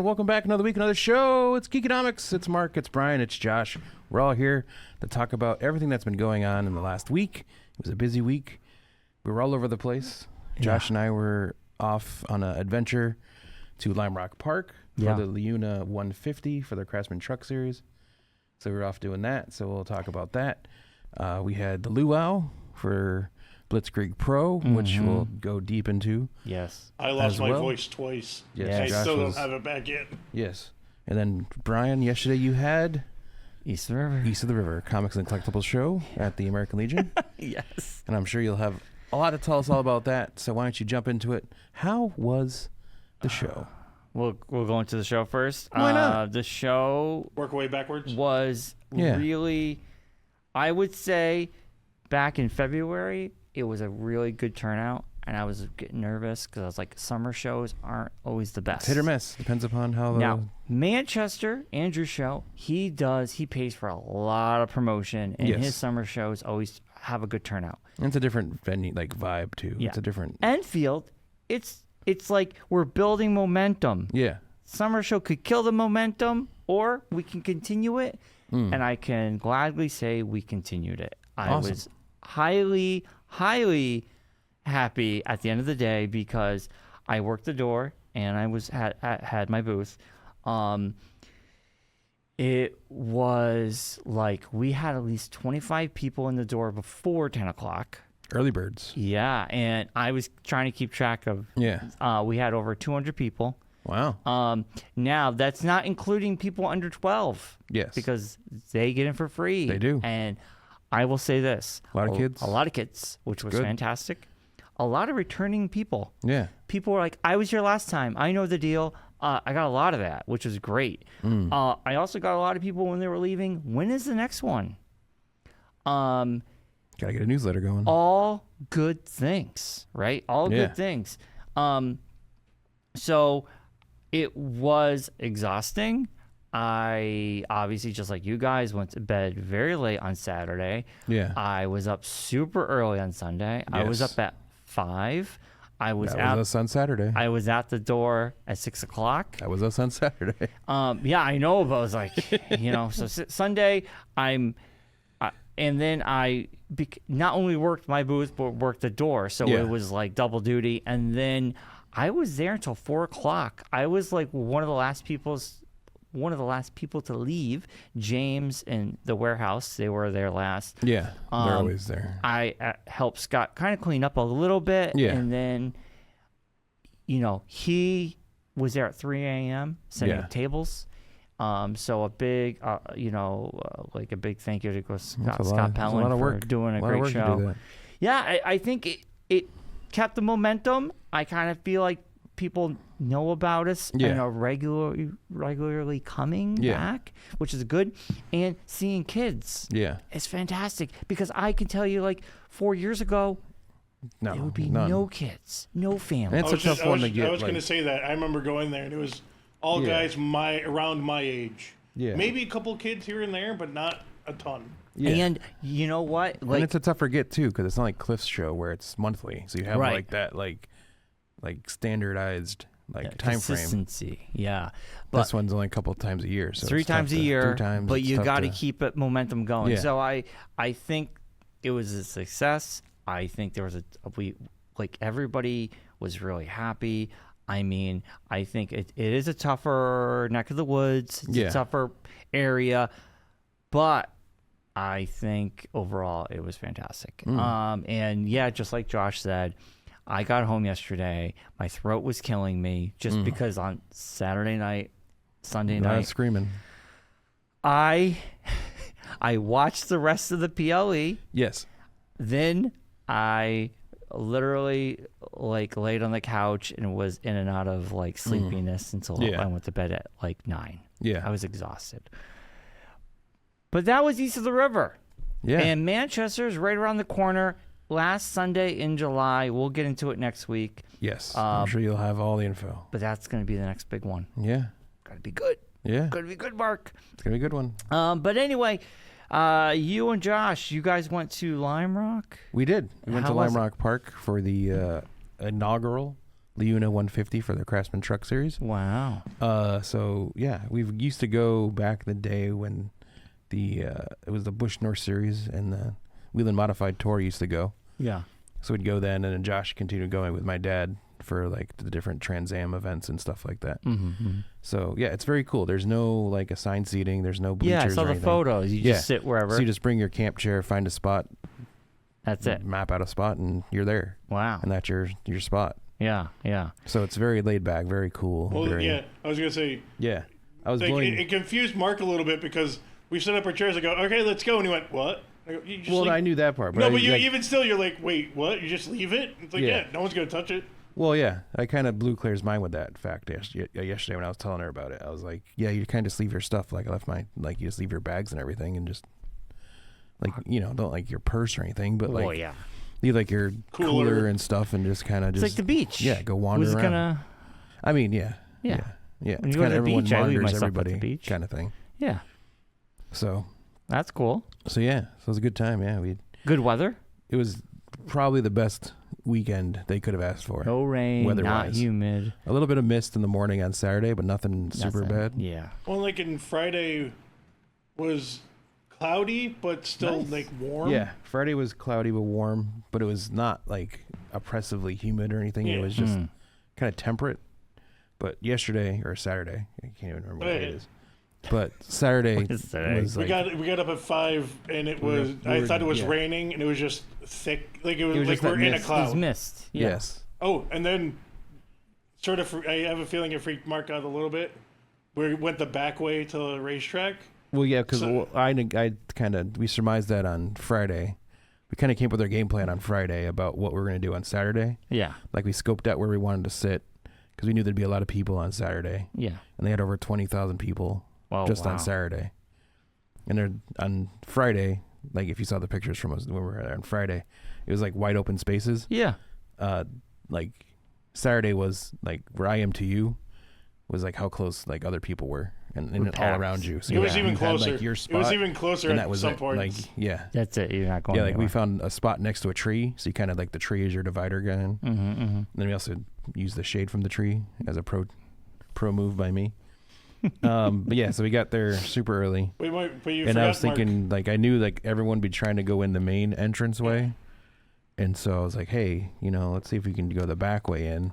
welcome back. Another week, another show. It's Geekonomics. It's Marc. It's Bryon. It's Josh. We're all here to talk about everything that's been going on in the last week. It was a busy week. We were all over the place. Josh and I were off on an adventure to Rock Park for the LiUNA 150 for their Craftsman Truck Series. So we were off doing that. So we'll talk about that. We had the Luau for Blitzkrieg Pro, which we'll go deep into. Yes. I lost my voice twice. Yes. I still don't have it back yet. Yes. And then, Bryon, yesterday you had East of the River. East of the River, Comics and Collectibles Show at the American Legion. Yes. And I'm sure you'll have a lot to tell us all about that. So why don't you jump into it? How was the show? We'll go into the show first. Why not? The show Work way backwards. was really, I would say, back in February, it was a really good turnout. And I was getting nervous because I was like, summer shows aren't always the best. It's hit or miss. Depends upon how the... Now, Manchester, Andrew's show, he pays for a lot of promotion. And his summer shows always have a good turnout. And it's a different venue, like vibe, too. Yeah. It's a different... Enfield, it's like we're building momentum. Yeah. Summer show could kill the momentum, or we can continue it. And I can gladly say we continued it. I was highly, highly happy at the end of the day because I worked the door and I had my booth. It was like we had at least 25 people in the door before 10 o'clock. Early birds. Yeah, and I was trying to keep track of. Yeah. We had over 200 people. Wow. Now, that's not including people under 12. Yes. Because they get in for free. They do. And I will say this. A lot of kids. A lot of kids, which was fantastic. A lot of returning people. Yeah. People were like, I was here last time. I know the deal. I got a lot of that, which was great. I also got a lot of people when they were leaving. When is the next one? Gotta get a newsletter going. All good things, right? All good things. So it was exhausting. I obviously, just like you guys, went to bed very late on Saturday. Yeah. I was up super early on Sunday. I was up at 5. That was us on Saturday. I was at the door at 6 o'clock. That was us on Saturday. Yeah, I know, but I was like, so Sunday, and then I not only worked my booth, but worked the door. So it was like double duty. And then I was there until 4 o'clock. I was like one of the last people to leave. James and the warehouse, they were there last. Yeah, they're always there. I helped Scott kind of clean up a little bit. Yeah. And then, he was there at 3 a.m. setting up tables. So a big, like a big thank you to Scott Pellin for doing a great show. Yeah, I think it kept the momentum. I kind of feel like people know about us and are regularly coming back, which is good. And seeing kids, it's fantastic because I can tell you, like 4 years ago, there would be no kids, no family. It's a tough one to get. I was going to say that. I remember going there and it was all guys around my age. Yeah, maybe a couple kids here and there, but not a ton. Yeah. And you know what? Like, and it's a tougher get too because it's not like Cliff's show where it's monthly, so you have like that like standardized time frame. Consistency. Yeah, but this one's only a couple of times a year, so 3 times a year. 3 times, but you got to keep it momentum going. Yeah. So I think it was a success. I think there was everybody was really happy. I mean, I think it is a tougher neck of the woods. It's a tougher area, but I think overall it was fantastic. And just like Josh said, I got home yesterday. My throat was killing me just because on Saturday night, Sunday night, screaming. I watched the rest of the PLE. Yes. Then I literally laid on the couch and was in and out of sleepiness until I went to bed at 9. Yeah. I was exhausted. But that was East of the River. Yeah. And Manchester's right around the corner. Last Sunday in July. We'll get into it next week. Yes. I'm sure you'll have all the info. But that's going to be the next big one. Yeah. Got to be good. Yeah. Got to be good, Marc. It's going to be a good one. But anyway, you and Josh, you guys went to Lime Rock? We did. We went to Lime Rock Park for the inaugural LiUNA 150 for their Craftsman Truck Series. Wow. So yeah, we used to go back in the day when it was the Busch North Series and the Whelen Modified Tour used to go. Yeah. So we'd go then, and then Josh continued going with my dad for like the different Trans Am events and stuff like that. Mm-hmm. So yeah, it's very cool. There's no like assigned seating. There's no bleachers. Yeah, I saw or the anything. photos. You just sit wherever. So you just bring your camp chair, find a spot. That's it. Map out a spot, and you're there. Wow. And that's your spot. Yeah, yeah. So it's very laid back, very cool. Well, yeah, I was gonna say. Yeah, I was like, going. It confused Mark a little bit because we set up our chairs. I go, okay, let's go, and he went, what? I go, you just well, leave. I knew that part. But no, but you even still, you're like, wait, what? You just leave it? It's like, Yeah. no one's gonna touch it. Well, yeah, I kind of blew Claire's mind with that fact yesterday when I was telling her about it. I was like, yeah, you kind of just leave your stuff. Like I left you just leave your bags and everything, and just like don't like your purse or anything, but like. Oh yeah. Leave like your cooler and stuff, and just kind of It's like the beach. Yeah, go wander around. I mean, yeah. When it's you go to the beach, I leave my stuff at the everybody beach. kind of thing. Yeah. So that's cool. So yeah, so it was a good time. Yeah, good weather. It was probably the best weekend they could have asked for. No rain, not humid. A little bit of mist in the morning on Saturday, but nothing super bad. Yeah. Well, like in Friday was cloudy, but still like warm. Yeah, Friday was cloudy but warm, but it was not like oppressively humid or anything. It was just kind of temperate. But yesterday or Saturday, I can't even remember what it is. But Saturday was like, we got up at 5 and it was I thought it was raining and it was just thick, like it was like we're in a cloud. It was mist. Yeah. Yes. Oh, and then sort of I have a feeling it freaked Mark out a little bit. We went the back way to the racetrack. Well, yeah, because we surmised that on Friday. We kind of came up with our game plan on Friday about what we were going to do on Saturday. Yeah. Like we scoped out where we wanted to sit because we knew there'd be a lot of people on Saturday. Yeah. And they had over 20,000 people on Saturday. And they're on Friday, like if you saw the pictures from us when we were there on Friday, it was like wide open spaces. Yeah. Like Saturday was like where I am to you was like how close like other people were. And all around you. So it was even closer. Like, your spot, it was even closer and at that was some it. point. Like, yeah. That's it. You're not going anywhere. We found a spot next to a tree. So you kind of like the tree is your divider gun. And then we also used the shade from the tree as a pro move by me. But yeah, so we got there super early. And I was thinking, like, I knew like everyone would be trying to go in the main entranceway. And so I was like, hey, let's see if we can go the back way in.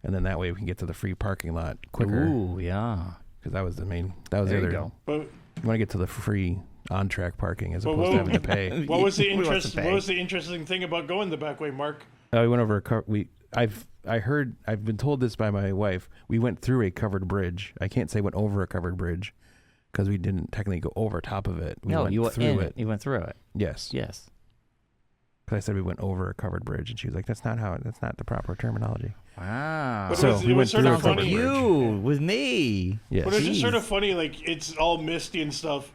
And then that way we can get to the free parking lot quicker. Ooh, yeah. Because that was the main. That was the other. Go. But you want to get to the free on-track parking as opposed to having to pay. What was the interesting thing about going the back way, Mark? We went over I've been told this by my wife. We went through a covered bridge. I can't say went over a covered bridge because we didn't technically go over top of it. We went through it. You went through it. Yes. Yes. Because I said we went over a covered bridge, and she was like, "That's not the proper terminology." Wow. So we went through a covered bridge. You with me. Yes. But it's just sort of funny, like it's all misty and stuff.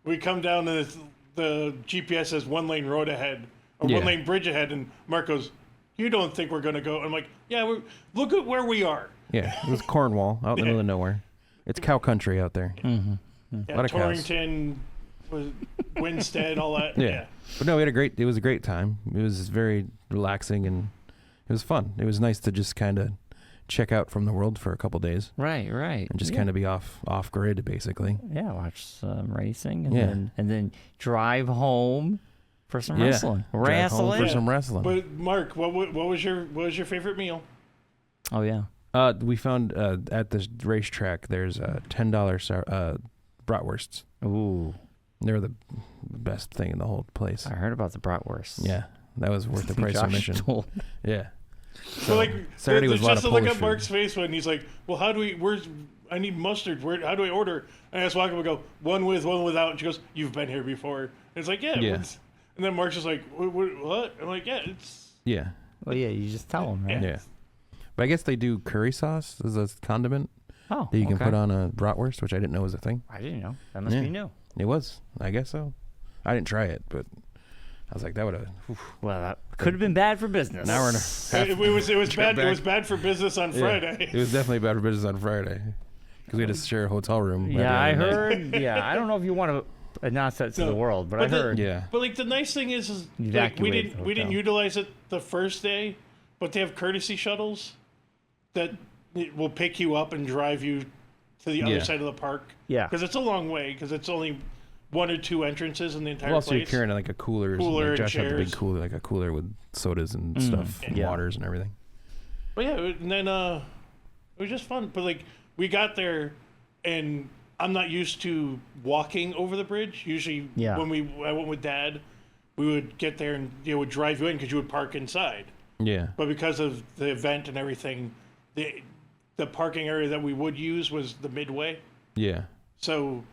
We come down and the GPS says 1-lane road ahead or 1-lane bridge ahead, and Mark goes, "You don't think we're gonna go?" I'm like, "Yeah, look at where we are." Yeah, it was Cornwall out in the middle of nowhere. It's cow country out there. Mm-hmm. Yeah, a lot of Torrington, was Winstead, all that. Yeah. But no, it was a great time. It was very relaxing and it was fun. It was nice to just kind of check out from the world for a couple days. Right. And just kind of be off grid, basically. Yeah, watch some racing and then drive home for some wrestling. For some wrestling. But Mark, what was your favorite meal? Oh yeah. We found at the racetrack there's $10 bratwursts. Ooh. They're the best thing in the whole place. I heard about the bratwursts. Yeah, that was worth the price of admission. Yeah. So like Saturday was a lot of Polish food. Just to look at food. Mark's face when he's like, "Well, I need mustard. How do I order?" And I just walk up and go, "One with, one without." And she goes, "You've been here before." And it's like, "Yeah." And then Mark's just like, "What?" I'm like, "Yeah, it's." Yeah. Well, yeah, you just tell them, right? Yeah. But I guess they do curry sauce as a condiment that you can put on a bratwurst, which I didn't know was a thing. I didn't know. That must be new. It was. I guess so. I didn't try it, but I was like, that would have. Well, that could have been bad for business. Now we're in it was bad. It was bad for business on Friday. It was definitely bad for business on Friday because we had to share a hotel room. Yeah, I heard. Yeah, I don't know if you want to announce that to the world, but I heard. But like the nice thing is like we didn't utilize it the first day, but they have courtesy shuttles. that will pick you up and drive you to the other side of the park. Yeah. Because it's a long way, because it's only 1 or 2 entrances in the entire place. Also, you're carrying like a cooler. Like Josh had the big cooler, like a cooler with sodas and stuff, and waters and everything. But yeah, and then it was just fun. But like, we got there, and I'm not used to walking over the bridge. Usually, when I went with Dad, we would get there and would drive you in because you would park inside. Yeah. But because of the event and everything, the parking area that we would use was the midway. Yeah. So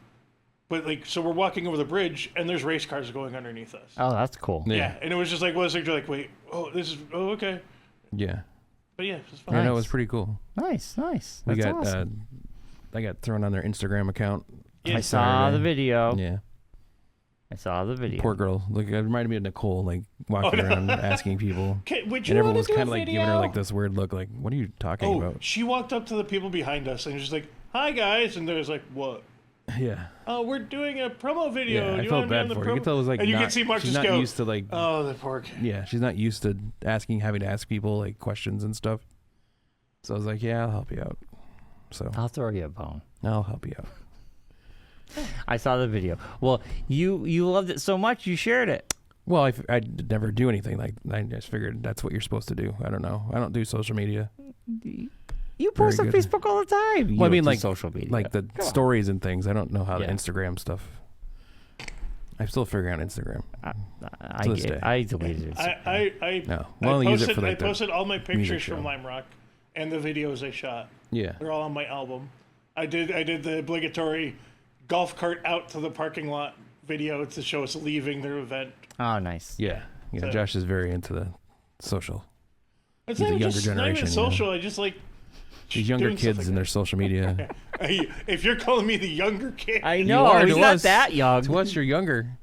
we're walking over the bridge and there's race cars going underneath us. Oh, that's cool. Yeah. And it was just like, you're like, wait, okay. Yeah. But yeah, it was fun. I know, it was pretty cool. Nice. That's awesome. I got thrown on their Instagram account. Yeah. I saw the video. Yeah. I saw the video. Poor girl. Like, it reminded me of Nicole, like, walking around asking people. Would you and everyone was kind of like giving her like this weird look, like, what are you talking about? She walked up to the people behind us and was like, hi guys. And there was like, what? Yeah. Oh, we're doing a promo video. Yeah, I felt bad for her. You could tell it was like, and you can see Marc she's just not go, used to like. Oh, the poor kid. Yeah, she's not used to having to ask people like questions and stuff. So I was like, yeah, I'll help you out. So I'll throw you a bone. I'll help you out. I saw the video. Well, you loved it so much, you shared it. Well, I never do anything like. I just figured that's what you're supposed to do. I don't know. I don't do social media. You post on Facebook all the time. Well, I mean, like social media, like the stories and things. I don't know how the Instagram stuff. I'm still figuring out Instagram. I deleted it. No, well, I only use it for I posted all my pictures from Lime Rock and the videos I shot. Yeah, they're all on my album. I did the obligatory golf cart out to the parking lot video to show us leaving their event. Oh, nice. Yeah. So, Josh is very into the social. It's not even social. I just like these younger kids and their social media. If you're calling me the younger kid, I know he's not that young. What's your younger?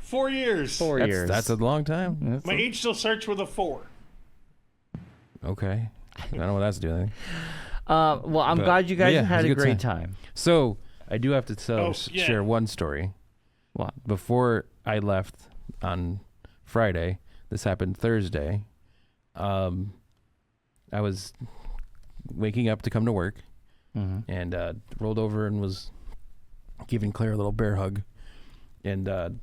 4 years. 4 years. That's a long time. My age still starts with a 4. Okay. I don't know what that's doing. Well, I'm glad you guys had a great time. So I do have to share one story. What? Before I left on Friday, this happened Thursday. I was waking up to come to work and rolled over and was giving Claire a little bear hug. And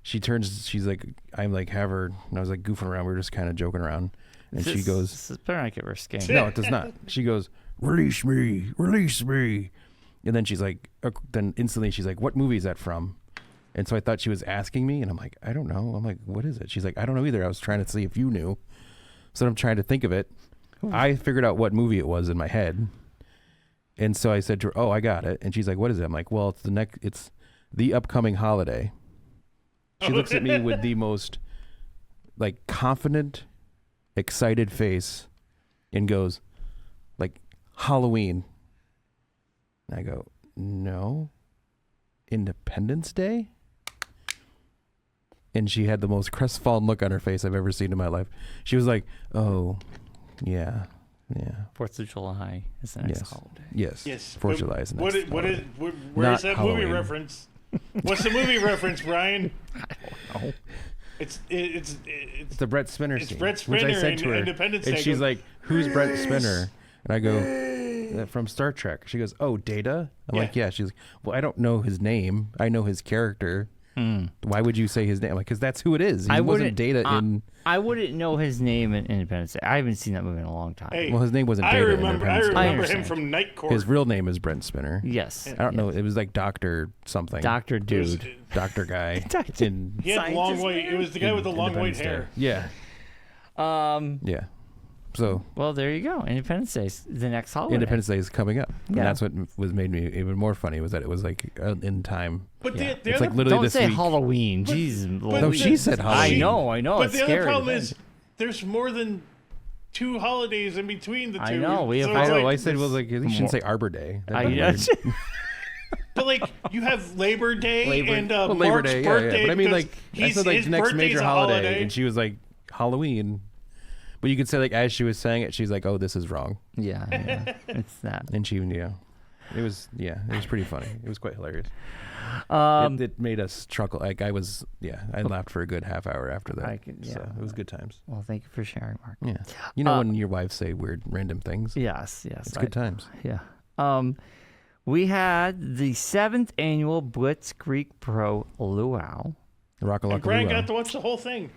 she turns, she's like, I'm like, have her, and I was like goofing around. We were just kind of joking around. And she goes, this better not get risque. No, it does not. She goes, release me, release me. And then she's like, then instantly she's like, what movie is that from? And so I thought she was asking me, and I'm like, I don't know. I'm like, what is it? She's like, I don't know either. I was trying to see if you knew. So I'm trying to think of it. I figured out what movie it was in my head. And so I said to her, oh, I got it. And she's like, what is it? I'm like, well, it's the upcoming holiday. She looks at me with the most like confident, excited face and goes like, Halloween. And I go, no, Independence Day? And she had the most crestfallen look on her face I've ever seen in my life. She was like, oh, yeah. 4th of July is the next holiday. Yes. 4th of July is the next holiday. Where's that movie reference? What's the movie reference, Brian? I don't know. It's the Brett Spinner scene. It's Brett Spinner which I said to her, Independence Day. and she's like, who's Brett Spinner? And I go, from Star Trek. She goes, oh, Data? I'm like, yeah. She's like, well, I don't know his name. I know his character. Why would you say his name? I'm like, because that's who it is. He wasn't Data in... I wouldn't know his name in Independence Day. I haven't seen that movie in a long time. Hey, well, his name wasn't Data I remember him from Night Court. His real name is Brent Spinner. Yes. I don't know. It was like Dr. something. Dr. Dude. Dr. Guy. He had long white... It was the guy with the long white hair. Yeah. Yeah. So well, there you go. Independence Day is the next holiday. Independence Day is coming up. Yeah. And that's what made me even more funny was that it was like in time. But it's like literally don't this say week. Jeez. Jeez. No, she said Halloween. I know. But it's the scary, other problem is there's more than 2 holidays in between the two. I know. I said, well, like, you shouldn't say Arbor Day. But like you have Labor Day and Labor Mark's Day, birthday. Yeah. But I mean, like, I said like his next major holiday, and she was like Halloween. But you could say like as she was saying it, she's like, "Oh, this is wrong." Yeah, it's that. And she, It was pretty funny. It was quite hilarious. It made us chuckle. Like I laughed for a good half hour after that. So it was good times. Well, thank you for sharing, Mark. Yeah. When your wives say weird, random things? Yes. It's good times. Yeah. We had the 7th annual Blitzkrieg Pro Luau. And Bryon got to watch the whole thing.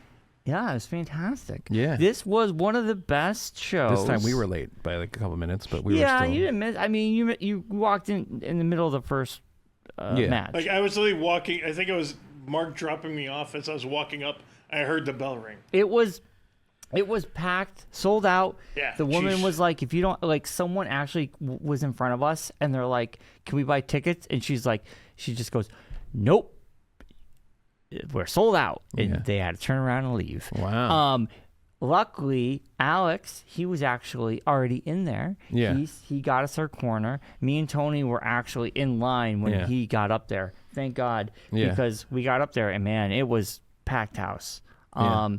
Yeah, it was fantastic. Yeah. This was one of the best shows. This time we were late by like a couple minutes, but we were still... Yeah, you didn't miss... I mean, you walked in the middle of the first match. Like, I was literally walking... I think it was Marc dropping me off as I was walking up. I heard the bell ring. It was packed, sold out. Yeah, the woman was like, if you don't... Like, someone actually was in front of us, and they're like, can we buy tickets? And she's like... She just goes, nope. We're sold out, and they had to turn around and leave. Wow. Luckily, Alex, he was actually already in there. Yeah. He got us our corner. Me and Tony were actually in line when he got up there. Thank God, because we got up there, and man, it was packed house. But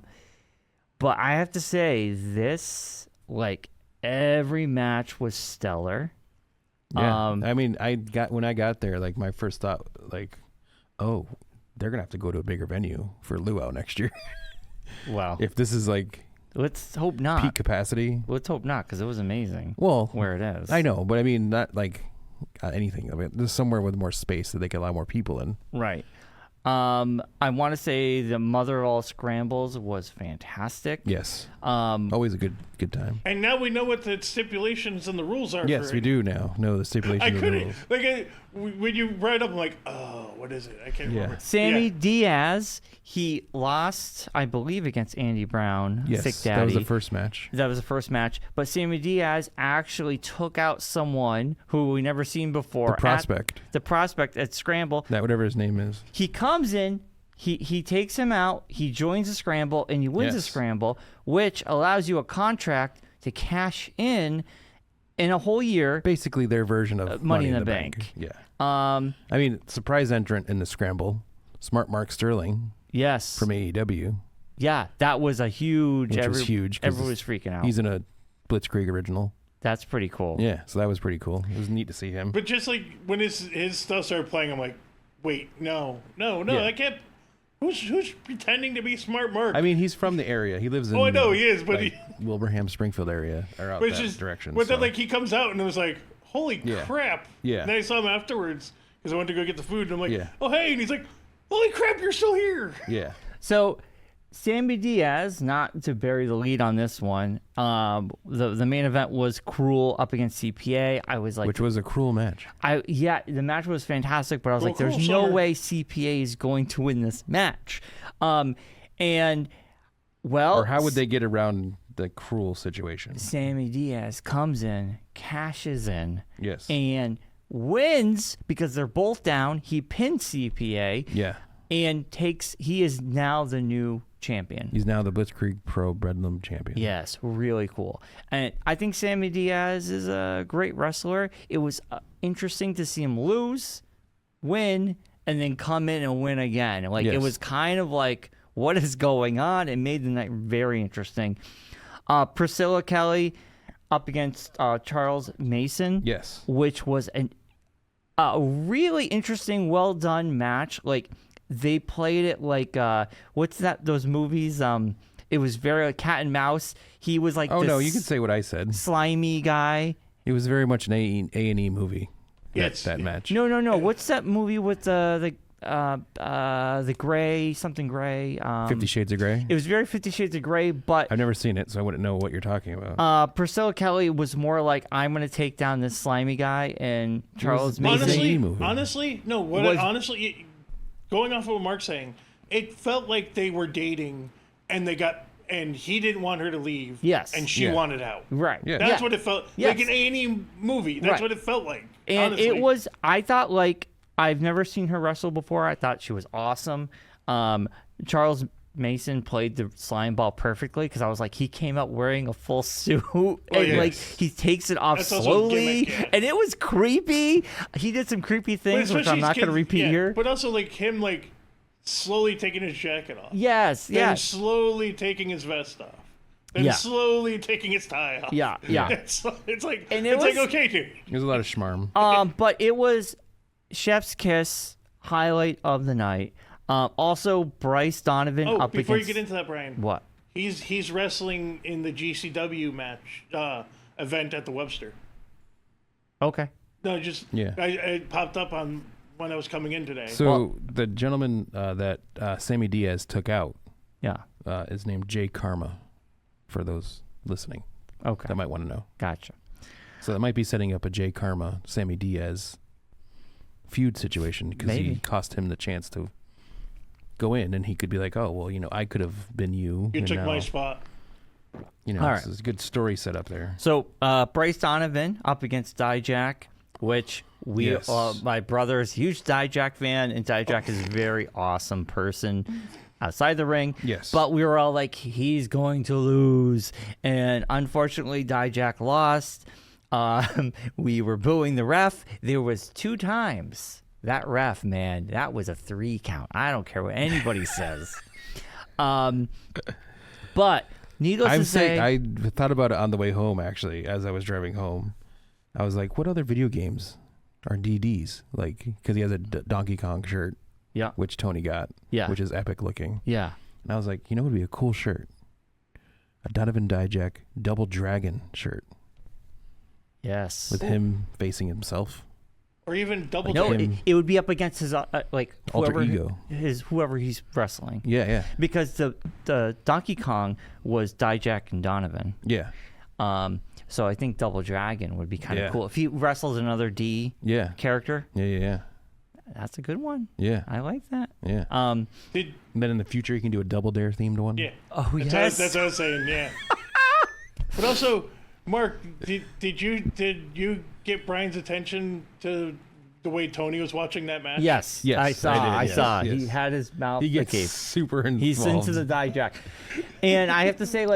I have to say, this, like, every match was stellar. Yeah. I mean, when I got there, like, my first thought, like, oh, they're gonna have to go to a bigger venue for Luau next year. Wow. If this is like, let's hope not peak capacity. Let's hope not, because it was amazing. Well, where it is, I know, but I mean, not like anything. I mean, there's somewhere with more space that they can allow more people in. Right. I want to say the Mother of All Scrambles was fantastic. Yes. Always a good time. And now we know what the stipulations and the rules are. Yes, we do now know the stipulations and the rules. Like, when you write it up, I'm like, oh, what is it? I can't remember. Sammy Diaz, he lost, I believe, against Andy Brown. Yes, Sick Daddy. that was the first match. But Sammy Diaz actually took out someone who we never seen before. The prospect at Scramble. That whatever his name is. He comes in, he takes him out, he joins the Scramble, and he wins the Scramble, which allows you a contract to cash in a whole year. Basically their version of Money in the Bank. Yeah. I mean, surprise entrant in the Scramble, Smart Mark Sterling. Yes. From AEW. Yeah, that was a huge... Which was huge. Everyone was freaking out. He's in a Blitzkrieg original. That's pretty cool. Yeah, so that was pretty cool. It was neat to see him. But just like when his stuff started playing, I'm like, wait, no, I can't... Who's pretending to be Smart Mark? I mean, he's from the area. He lives in... Oh, I know he is, but like, Wilbraham, Springfield area, or out that direction. But then, like, he comes out and it was like, holy crap. Yeah. And then I saw him afterwards because I went to go get the food, and I'm like, oh, hey. And he's like, holy crap, you're still here. Yeah. So, Sammy Diaz, not to bury the lead on this one, the main event was Cruel up against CPA. I was like... Which was a cruel match. The match was fantastic, but I was like, there's no way CPA is going to win this match. Or how would they get around the Cruel situation? Sammy Diaz comes in, cashes in, yes, and wins because they're both down. He pinned CPA. Yeah. And he is now the new champion. He's now the Blitzkrieg Pro Breadlum champion. Yes, really cool. And I think Sammy Diaz is a great wrestler. It was interesting to see him lose, win, and then come in and win again. Like it was kind of like, what is going on? It made the night very interesting. Priscilla Kelly up against Charles Mason. Yes. Which was a really interesting, well done match. Like, they played it like what's that? Those movies. It was very like cat and mouse. He was like, oh no, you can say what I said. Slimy guy. It was very much an A&E movie. That match. No. What's that movie with the gray something gray? 50 Shades of Grey. It was very 50 Shades of Grey, but I've never seen it, so I wouldn't know what you're talking about. Priscilla Kelly was more like, I'm gonna take down this slimy guy, and Charles Mason. Honestly, going off of what Mark's saying, it felt like they were dating, and he didn't want her to leave. Yes. And she wanted out. Right. Yeah. That's what it felt like, an A&E movie. That's what it felt like. And honestly. It was, I thought, like, I've never seen her wrestle before. I thought she was awesome. Charles Mason played the slime ball perfectly, because I was like, he came out wearing a full suit and like he takes it off slowly, and it was creepy. He did some creepy things, which I'm not going to repeat here. But also like him slowly taking his jacket off. Yes. Then slowly taking his vest off. and slowly taking its tie off. Yeah. It's like, okay, dude. There's a lot of schmarm. But it was Chef's Kiss, highlight of the night. Also, Bryce Donovan up against... before you get into that, Brian. What? He's wrestling in the GCW match event at the Webster. Okay. No, just it popped up on when I was coming in today. So the gentleman that Sammy Diaz took out, is named Jay Karma. For those listening, that might want to know. Gotcha. So that might be setting up a Jay Karma, Sammy Diaz feud situation because he cost him the chance to go in, and he could be like, "Oh, well, I could have been you. You took my spot." All right. This is a good story set up there. So Bryce Donovan up against Dijak, which my brother is a huge Dijak fan, and Dijak is a very awesome person outside the ring. Yes. But we were all like, he's going to lose. And unfortunately, Dijak lost. We were booing the ref. There was 2 times. That ref, man, that was a 3 count. I don't care what anybody says. But needless to say... I thought about it on the way home, actually, as I was driving home. I was like, what other video games are DDs? Like, because he has a Donkey Kong shirt. Yeah. Which Tony got. Yeah. Which is epic looking. Yeah. And I was like, what would be a cool shirt? A Donovan Dijak Double Dragon shirt. Yes. With him facing himself. Or even double. No, it would be up against his alter ego. Whoever he's wrestling. Yeah. Because the Donkey Kong was Dijak and Donovan. Yeah. So I think Double Dragon would be kind of cool if he wrestles another D character. Yeah. That's a good one. Yeah. I like that. Yeah. And then in the future, you can do a Double Dare themed one. Yeah. Oh, yes. That's what I was saying, yeah. But also, Mark, did you get Brian's attention to the way Tony was watching that match? Yes. I saw. Yes. He had his mouth. He gets super involved. He's into the Dijak. And I have to say,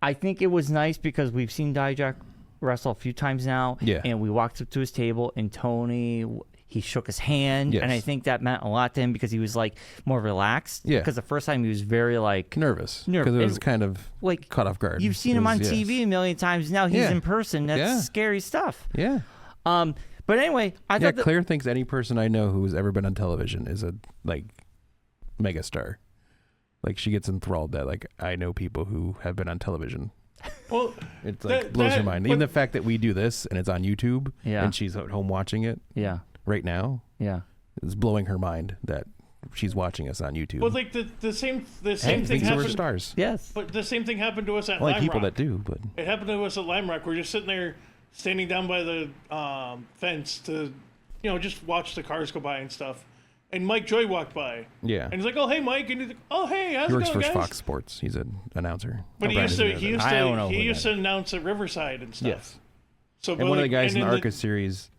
I think it was nice because we've seen Dijak wrestle a few times now. Yeah. And we walked up to his table, and Tony... He shook his hand, and I think that meant a lot to him because he was more relaxed. Yeah. Because the first time he was very nervous. Because it was kind of caught off guard. You've seen him on TV a million times. Now he's in person. That's scary stuff. Yeah. But anyway, I thought Claire thinks any person I know who's ever been on television is a megastar. She gets enthralled that I know people who have been on television. Well, it blows her mind. Even the fact that we do this and it's on YouTube, and she's at home watching it. Yeah. Right now, it's blowing her mind that she's watching us on YouTube. Well, the same thing happened. We're stars. Yes, but the same thing happened to us at Lime people Rock. That do, but it happened to us at Lime Rock. We're just sitting there, standing down by the fence to, just watch the cars go by and stuff. And Mike Joy walked by. Yeah. And he's like, "Oh, hey, Mike," and he's like, "Oh, hey, how's it going, guys?" He works for Fox Sports. He's an announcer. But he used to announce at Riverside and stuff. Yes. So, and one of the guys in the ARCA series.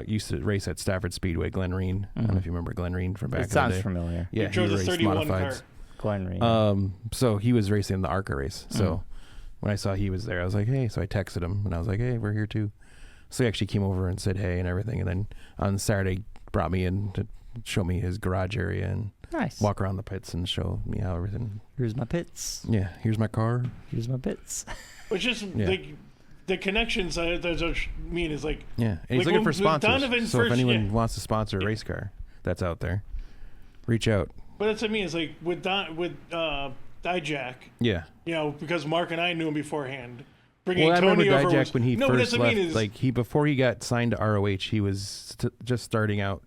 Used to race at Stafford Speedway, Glenn Reen. I don't know if you remember Glenn Reen from back in the day. It sounds familiar. Yeah, he raced modifieds. Glenn Reen. So he was racing the ARCA race. So when I saw he was there, I was like, hey. So I texted him, and I was like, hey, we're here too. So he actually came over and said hey and everything. And then on Saturday, brought me in to show me his garage area and walk around the pits and show me how everything. Here's my pits. Yeah, here's my car. Here's my pits. Which is the connections that I mean is and he's looking for sponsors. So if anyone wants to sponsor a race car that's out there, reach out. But that's what I mean is with Dijak. Yeah. Because Mark and I knew him beforehand. I remember Dijak when he first left. Before he got signed to ROH, he was just starting out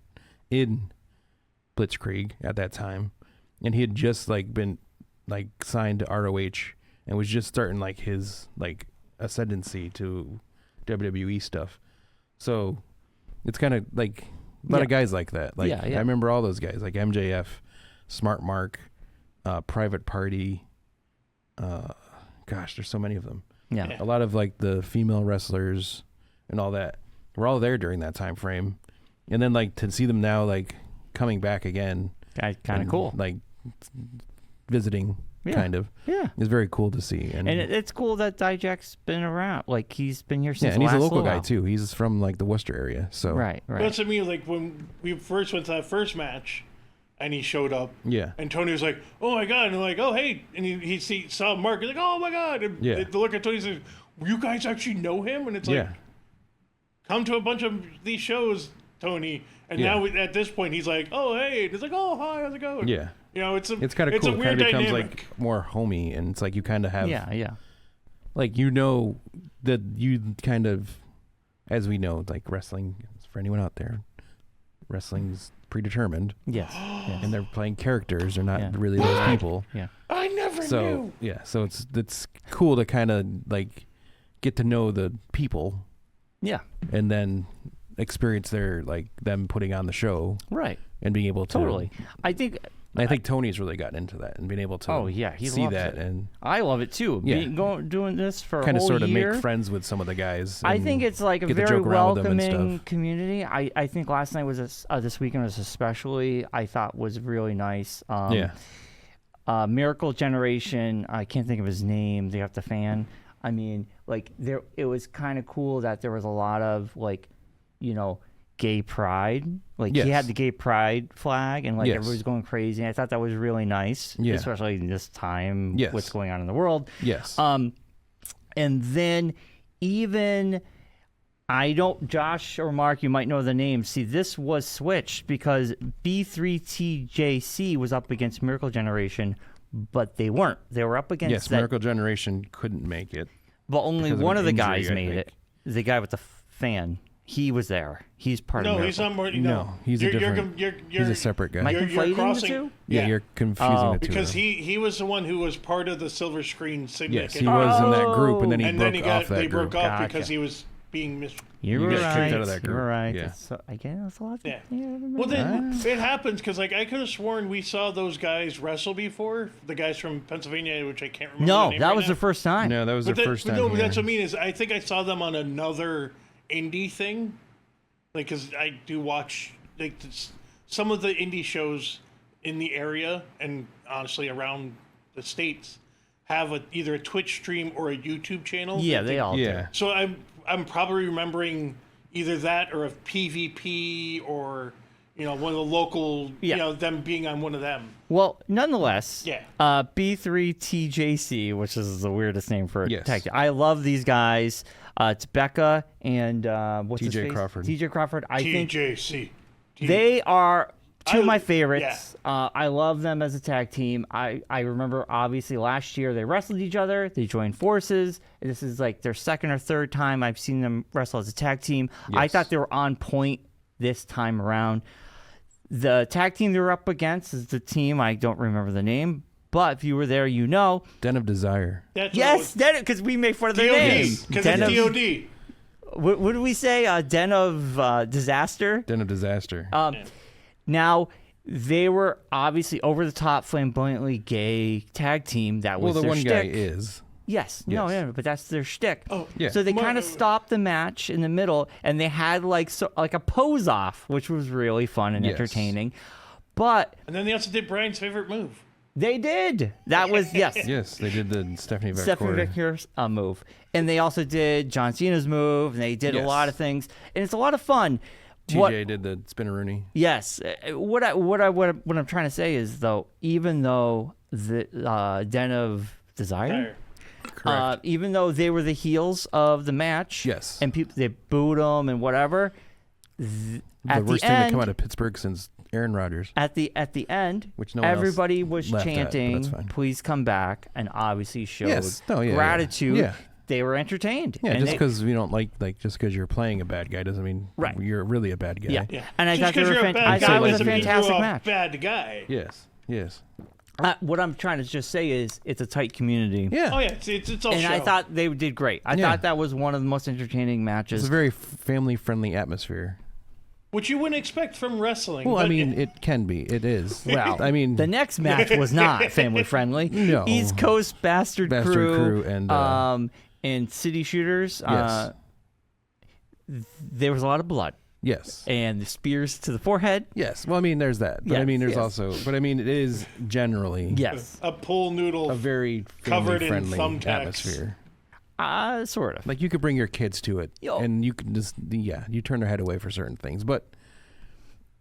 in Blitzkrieg at that time, and he had just been signed to ROH and was just starting his ascendancy to WWE stuff. So it's kind of a lot of guys like that. I remember all those guys MJF, Smart Mark, Private Party. Gosh, there's so many of them. Yeah. A lot of the female wrestlers and all that were all there during that time frame. And then to see them now coming back again. Kind of cool. Visiting. Kind of. Yeah. It's very cool to see. And it's cool that Dijak's been around. He's been here since and he's a local guy, too. He's from, the Worcester area. So Right. That's what I mean. When we first went to that first match, and he showed up. Yeah. And Tony was like, "Oh my god!" And I'm like, "Oh hey!" And he saw Marc. He's like, "Oh my god!" And the look at Tony says, "You guys actually know him?" And it's like, come to a bunch of these shows, Tony. And now at this point, he's like, "Oh hey!" And it's like, "Oh hi, how's it going?" Yeah. You know, it's kind of cool. A weird it becomes dynamic. like more homey, and it's like you kind of have like that you kind of, as we know, like wrestling, for anyone out there, wrestling's predetermined. Yes. And they're playing characters. They're not really those people. Yeah. I never knew. Yeah. So it's cool to kind of like get to know the people. Yeah. And then experience them putting on the show. Right. And being able to. Totally. I think Tony's really gotten into that and being able to he see loves that. it. And I love it too. Yeah. Doing this for kind a of whole sort of year. make friends with some of the guys. I think it's like a get to very joke around with them and welcoming stuff. community. I think last night was this weekend was especially, I thought, was really nice. Miracle Generation, I can't think of his name. They have the fan. I mean, like it was kind of cool that there was a lot of gay pride. Like he had the gay pride flag, and everybody was going crazy. And I thought that was really nice, especially in this time. What's going on in the world? Yes. And then even Josh or Mark, you might know the name. See, this was switched because B3TJC was up against Miracle Generation, but they weren't. They were up against Miracle Generation couldn't make it. But only one of the guys made think. it. The guy with the fan. He was there. He's part of Miracle. He's not more. No, he's a different. He's a separate guy. Am I conflating the two? Yeah, you're confusing the two. Because he was the one who was part of the Silver Screen Syndicate. Yes, he was in that group, and then he broke off that they group. broke off because he was being You got right. kicked out of that group. You were right. Yeah. Again, that's a lot. Well, then it happens because I could have sworn we saw those guys wrestle before. The guys from Pennsylvania, which I can't remember. No, the name that right was now. the first time. No, that was the first time. No, but here. that's what I mean. Is I think I saw them on another indie thing, because I do watch some of the indie shows in the area and honestly around the states have either a Twitch stream or a YouTube channel. Yeah, they all do. So I'm probably remembering either that or a PvP or one of the local them being on one of them. Well, nonetheless, B3TJC, which is the weirdest name for a tag team. I love these guys. It's Becca and what's his face? Crawford. TJ Crawford. I think TJC. they are two of my favorites. I love them as a tag team. I remember, obviously, last year they wrestled each other. They joined forces. This is like their second or third time I've seen them wrestle as a tag team. Yes. I thought they were on point this time around. The tag team they were up against is the team, I don't remember the name, but if you were there, you know. Den of Desire. Yes, because we make fun of their names. Because it's DOD. What did we say? Den of Disaster? Den of Disaster. Now, they were obviously over-the-top, flamboyantly gay tag team. That was the their one shtick. guy is. Yes. No, but that's their shtick. Oh, yeah. So they kind of stopped the match in the middle, and they had like a pose-off, which was really fun and entertaining. But and then they also did Bryan's favorite move. They did. That was, yes. Yes, they did the Stephanie Victor's move. And they also did John Cena's move, and they did a lot of things. And it's a lot of fun. TJ did the spinneroonie. Yes. What I'm trying to say is, though, even though the Den of Desire, even though they were the heels of the match, yes, and people they booed them and whatever, the worst thing to come out of Pittsburgh since Aaron Rodgers. At the end, which no one everybody was chanting, "Please come back," and obviously showed gratitude. Yeah. They were entertained. Yeah, just because we don't like just because you're playing a bad guy doesn't mean you're really a bad guy. Yeah. And I thought it was a fantastic match. Bad guy. Yes. What I'm trying to just say is it's a tight community. Yeah. Oh yeah, it's all. And show. I thought they did great. I thought that was one of the most entertaining matches. It's a very family-friendly atmosphere. Which you wouldn't expect from wrestling. Well, I mean, it can be. It is. Well, I mean, the next match was not family-friendly. No. East Coast Bastard Crew and City Shooters. Yes. There was a lot of blood. Yes. And the spears to the forehead. Yes. Well, I mean, there's that. But I mean, there's also. But I mean, it is generally. Yes. A pool noodle. A very family-friendly atmosphere. Sort of. Like you could bring your kids to it, and you can just you turn their head away for certain things, but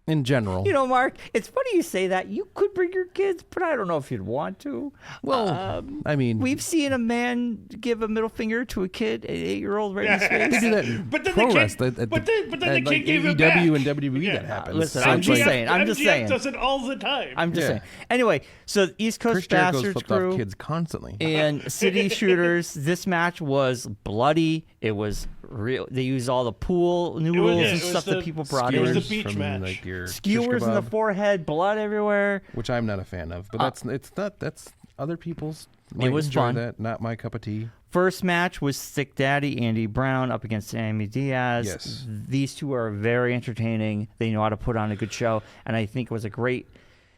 In general. You know, Mark, it's funny you say that. You could bring your kids, but I don't know if you'd want to. Well, I mean, we've seen a man give a middle finger to a kid, an 8-year-old, right in his face. They do that in pro wrestling. But then the kid gave it back. AEW and WWE Yeah. that happens. Listen, I'm just saying. MJF does it all the time. I'm just saying. Anyway, so East Coast Bastards crew off kids constantly. and City Shooters. This match was bloody. It was real. They used all the pool noodles and stuff that people brought in. It was the beach match. Like your skewers in the forehead, blood everywhere. Which I'm not a fan of, but that's other people's. It was fun. That, not my cup of tea. First match was Stick Daddy Andy Brown up against Sammy Diaz. Yes. These two are very entertaining. They know how to put on a good show, and I think it was a great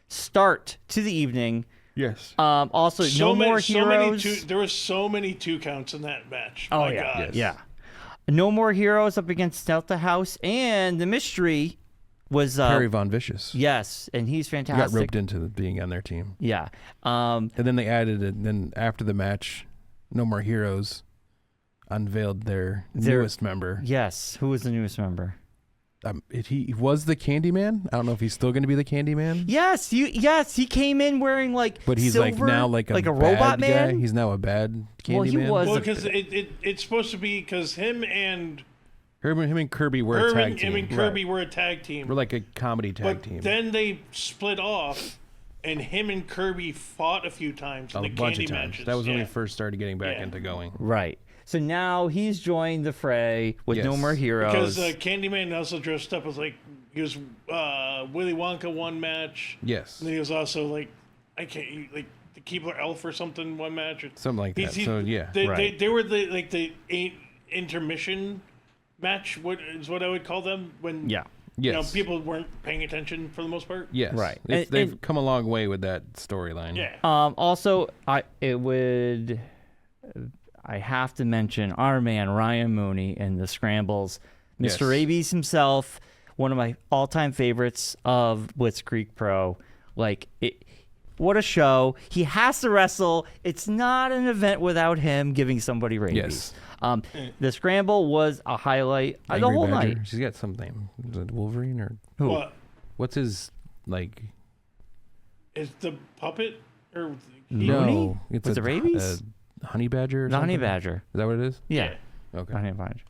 start to the evening. Yes. Also, No More Heroes. There were so many 2 counts in that match. Oh, my yeah. God. Yes. Yeah. No More Heroes up against Delta House, and the mystery was Perry Von Vicious. Yes, and he's He fantastic. got roped into being on their team. Yeah. And then they added it. Then after the match, No More Heroes unveiled their newest member. Yes. Who was the newest member? He was the Candyman. I don't know if he's still going to be the Candyman. Yes, he came in wearing but he's silver, now like a robot bad man. Guy. He's now a bad Candyman. Well, he was because it's supposed to be because him and Kirby were a tag team. Him and Kirby were a tag team. We're like a comedy tag team. Then they split off, and him and Kirby fought a few times in the Candy matches. That was when we first started getting back into going. Right. So now he's joined the fray with No More Heroes. Because Candyman also dressed up as he was Willy Wonka one match. Yes. And then he was also the Keebler Elf or something one match. Or, something like that. They were the intermission match. What I would call them when people weren't paying attention for the most part. Yes. Right. They've come a long way with that storyline. Yeah. Also, I have to mention our man Ryan Mooney in the Scrambles, Mr. Abies himself, one of my all-time favorites of Blitzkrieg Pro. What a show! He has to wrestle. It's not an event without him giving somebody rabies. Yes. The Scramble was a highlight the Angry whole Badger. night. She's got some name. Is it Wolverine or who? What? What's his Is the puppet or no? It's was it rabies? Honey Badger. Or The Honey something? Badger. Is that what it is? Yeah. Okay. Honey Badger.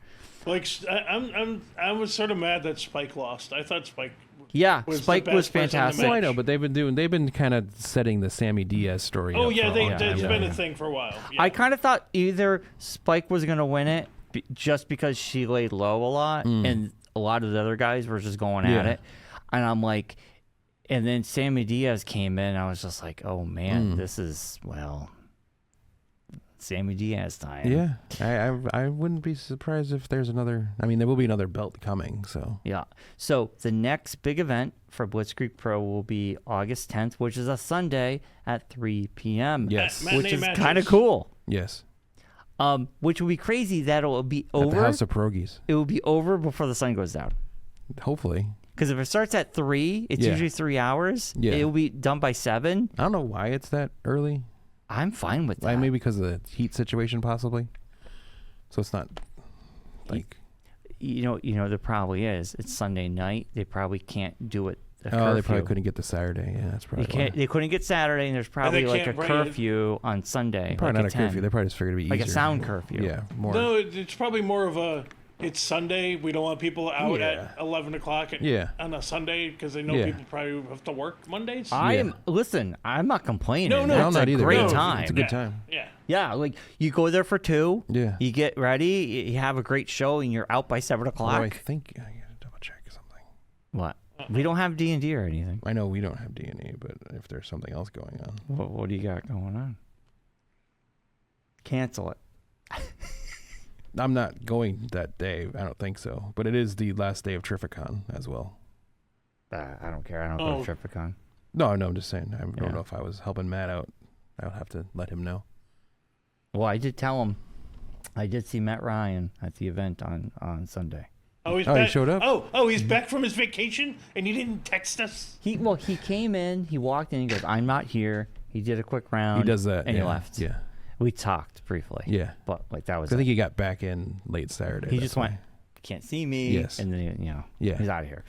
I was sort of mad that Spike lost. I thought Spike. Yeah, was Spike the was best person in the fantastic. match. Well, I know, but they've been kind of setting the Sammy Diaz story. Oh up yeah, for a long that's time. been a thing for a while. Yeah. I kind of thought either Spike was going to win it just because she laid low a lot, and a lot of the other guys were just going at it. And I'm like, and then Sammy Diaz came in. I was just like, oh man, this is Sammy Diaz time. Yeah, I wouldn't be surprised if there's another. I mean, there will be another belt coming. So yeah. So the next big event for Blitzkrieg Pro will be August 10th, which is a Sunday at 3 p.m. Yes, which is kind of cool. Yes. Which will be crazy that it will be At over. the House of Pierogies. It will be over before the sun goes down. Hopefully. Because if it starts at 3, it's usually 3 hours. Yeah. It will be done by 7. I don't know why it's that early. I'm fine with that. Maybe because of the heat situation, possibly. So it's not like. You know, there probably is. It's Sunday night. They probably can't do it. They probably couldn't get the Saturday. Yeah, that's probably why. They couldn't get Saturday, and there's probably a curfew on Sunday. Probably like not a curfew. They probably just figured it'd be like easier. a sound curfew. Yeah, more. No, it's probably more of a. It's Sunday. We don't want people out at 11 o'clock on a Sunday because they know people probably have to work Mondays. Listen, I'm not complaining. No, That's not a either. great No, time. It's a good time. Yeah, like you go there for 2. Yeah. You get ready. You have a great show, and you're out by 7 o'clock. Although I think I gotta double check something. What? We don't have D&D or anything. I know we don't have D&E, but if there's something else going on. What do you got going on? Cancel it. I'm not going that day. I don't think so. But it is the last day of Terrificon as well. I don't care. I don't go to Terrificon. No, I'm just saying. I don't know if I was helping Matt out. I would have to let him know. Well, I did tell him. I did see Matt Ryan at the event on Sunday. He showed up? He's back from his vacation and he didn't text us? He came in, he walked in, he goes, I'm not here. He did a quick round. He does that. And he left. Yeah. We talked briefly. Yeah. But that was I think he got back in late Saturday. He just went, can't see me. Yes. And then, he's out of here.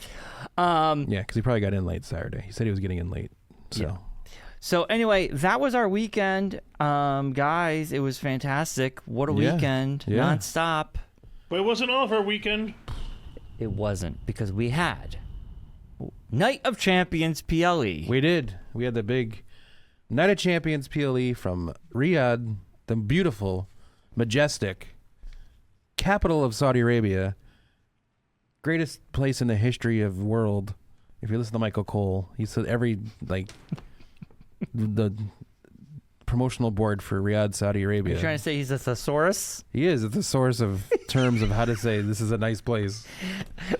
Yeah, because he probably got in late Saturday. He said he was getting in late. So. Yeah. So anyway, that was our weekend. Guys, it was fantastic. What a weekend. Yeah. Nonstop. But it wasn't all of our weekend. It wasn't, because we had Night of Champions PLE. We did. We had the big Night of Champions PLE from Riyadh, the beautiful, majestic capital of Saudi Arabia. Greatest place in the history of the world. If you listen to Michael Cole, he said the promotional board for Riyadh, Saudi Arabia. You're trying to say he's a thesaurus? He is. It's a source of terms of how to say this is a nice place.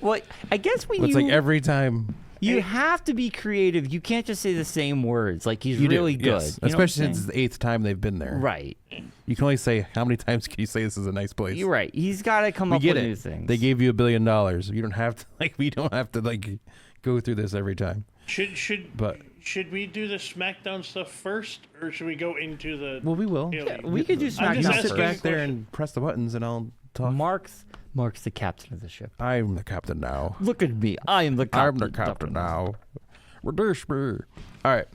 Well, I guess it's like every time. You have to be creative. You can't just say the same words. Like, he's really good. Yes. Especially since it's the 8th time they've been there. Right. You can only say, how many times can you say this is a nice place? You're right. He's got to come up with new things. They gave you $1 billion. You don't have to, we don't have to, go through this every time. Should we do the SmackDown stuff first, or should we go into the... Well, we will. Yeah, we could do SmackDown. You sit back there and press the buttons, and I'll talk. Mark's the captain of the ship. I'm the captain now. Look at me. I am the captain. I'm the captain now. All right.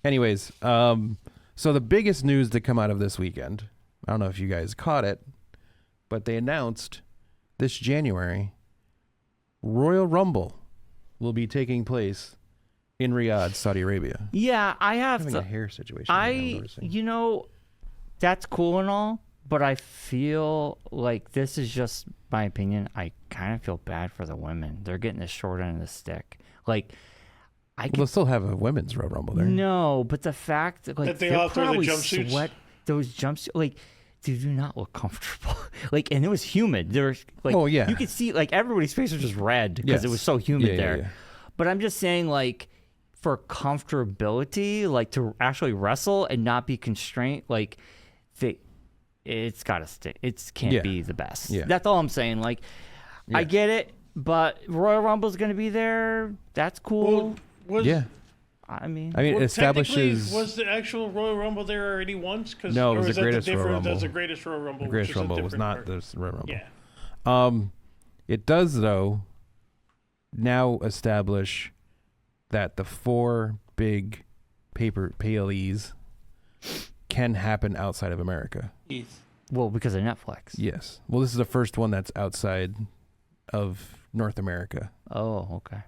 Anyways, so the biggest news to come out of this weekend, I don't know if you guys caught it, but they announced this January, Royal Rumble will be taking place in Riyadh, Saudi Arabia. Yeah, having a hair situation. That's cool and all, but I feel like this is just my opinion. I kind of feel bad for the women. They're getting the short end of the stick. They'll still have a women's Royal Rumble there. No, but the fact that they all throw the jumpsuits. Sweat those jumpsuits, they do not look comfortable. And it was humid. There was you could see everybody's face was just red because it was so humid there. Yeah. But I'm just saying for comfortability, to actually wrestle and not be constrained, it's got to stick. It can't be the best. Yeah. That's all I'm saying. I get it, but Royal Rumble's going to be there. That's cool. It establishes... Was the actual Royal Rumble there already once? No, it was the greatest Royal Rumble. That's the greatest Royal Rumble. The greatest Rumble was not the Royal Rumble. Yeah. It does, though, now establish that the 4 big PLEs can happen outside of America. Well, because of Netflix. Yes. Well, this is the first one that's outside of North America. Oh, okay.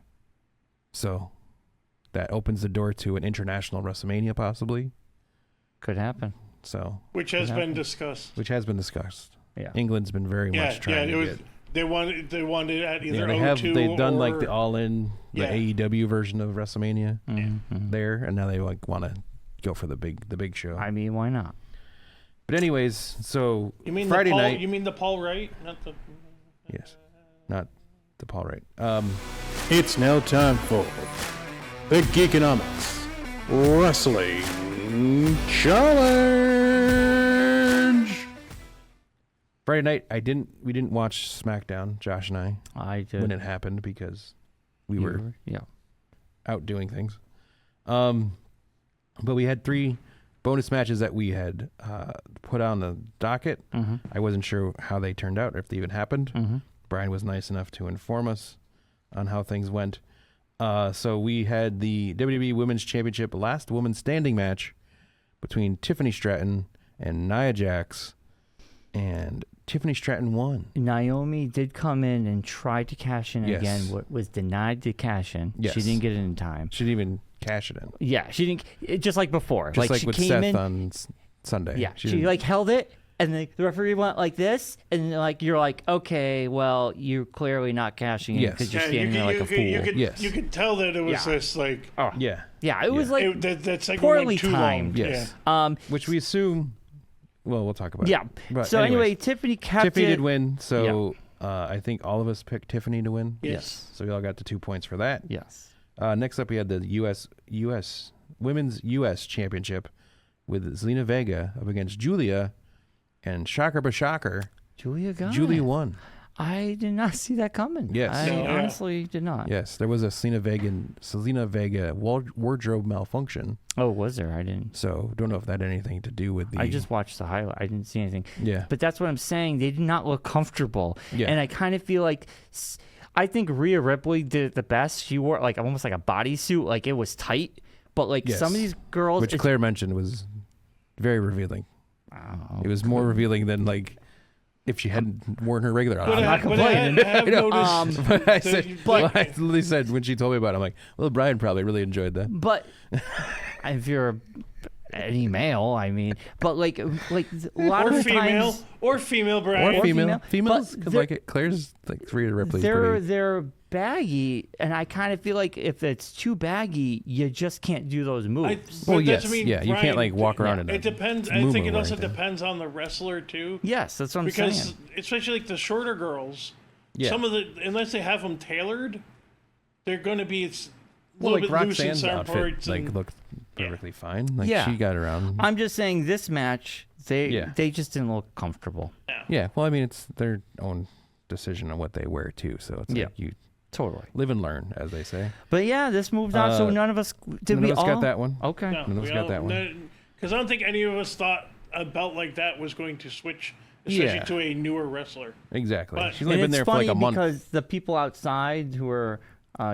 So that opens the door to an international WrestleMania, possibly. Could happen. So which has been discussed. Yeah. England's been very much trying to get... They wanted at either O2 they've done or... the All-In, the AEW version of WrestleMania there, and now they want to go for the big show. I mean, why not? But anyways, so you mean Friday night. You mean the Paul Wright, not the... Yes, not the Paul Wright. It's now time for the Geekonomics Wrestling Challenge. Friday night, we didn't watch SmackDown, Josh and I. I did. When it happened because we were out doing things. But we had 3 bonus matches that we had put on the docket. Mm-hmm. I wasn't sure how they turned out, or if they even happened. Mm-hmm. Bryon was nice enough to inform us on how things went. So we had the WWE Women's Championship Last Woman Standing match between Tiffany Stratton and Nia Jax, and Tiffany Stratton won. Naomi did come in and try to cash in again. Was denied to cash in. Yes. She didn't get it in time. She didn't even cash it in. Yeah, she didn't. Just like before. Just like she with came Seth in, on Sunday. Yeah, she held it, and the referee went like this, and you're like, okay, well, you're clearly not cashing in because you're standing there like a fool. You could tell that it was just like... Oh. Yeah. Yeah, it was like that segment poorly went too timed. long. Yes. Yeah. Which we assume... Well, we'll talk about it. Yeah. But so anyway, Tiffany kept Tiffany it. did win, so I think all of us picked Tiffany to win. Yes. So we all got the 2 points for that. Yes. Next up, we had the Women's U.S. Championship with Zelina Vega up against Julia, and shocker but shocker, Julia got Julia it. won. I did not see that coming. Yes. I honestly did not. Yes, there was a Selena Vega wardrobe malfunction. Oh, was there? I didn't. So don't know if that had anything to do with the. I just watched the highlight. I didn't see anything. Yeah. But that's what I'm saying. They did not look comfortable. Yeah. And I kind of feel like, I think Rhea Ripley did it the best. She wore like almost like a bodysuit, like it was tight. But like some of these girls, which Claire mentioned was very revealing. Oh, it was more revealing than like. If she hadn't worn her regular outfit. I'm not complaining. I have noticed. But I literally said when she told me about it, I'm like, well, Bryon probably really enjoyed that. But if you're any male, I mean, but like a lot or of female, times, or female, Bryon. Or female. Females could like it. Claire's like Rhea Ripley's pretty. They're baggy, and I kind of feel like if it's too baggy, you just can't do those moves. Well, yes, yeah, you can't like walk around in it. It depends. I think it also depends on the wrestler too. Yes, that's what I'm saying. Because especially like the shorter girls, yeah. some of the unless they have them tailored, they're going to be a little like bit loose in Roxanne's some outfit parts. like looked perfectly fine. Like Yeah. she got around. I'm just saying this match, they just didn't look comfortable. Yeah, well, I mean, it's their own decision on what they wear too. So it's like you. Totally. Live and learn, as they say. But yeah, this moved on. So none of us got that one. Okay. No, none of us got that one. Because I don't think any of us thought a belt like that was going to switch, especially to a newer wrestler. Exactly. But, She's only been there for like a month. Because the people outside who were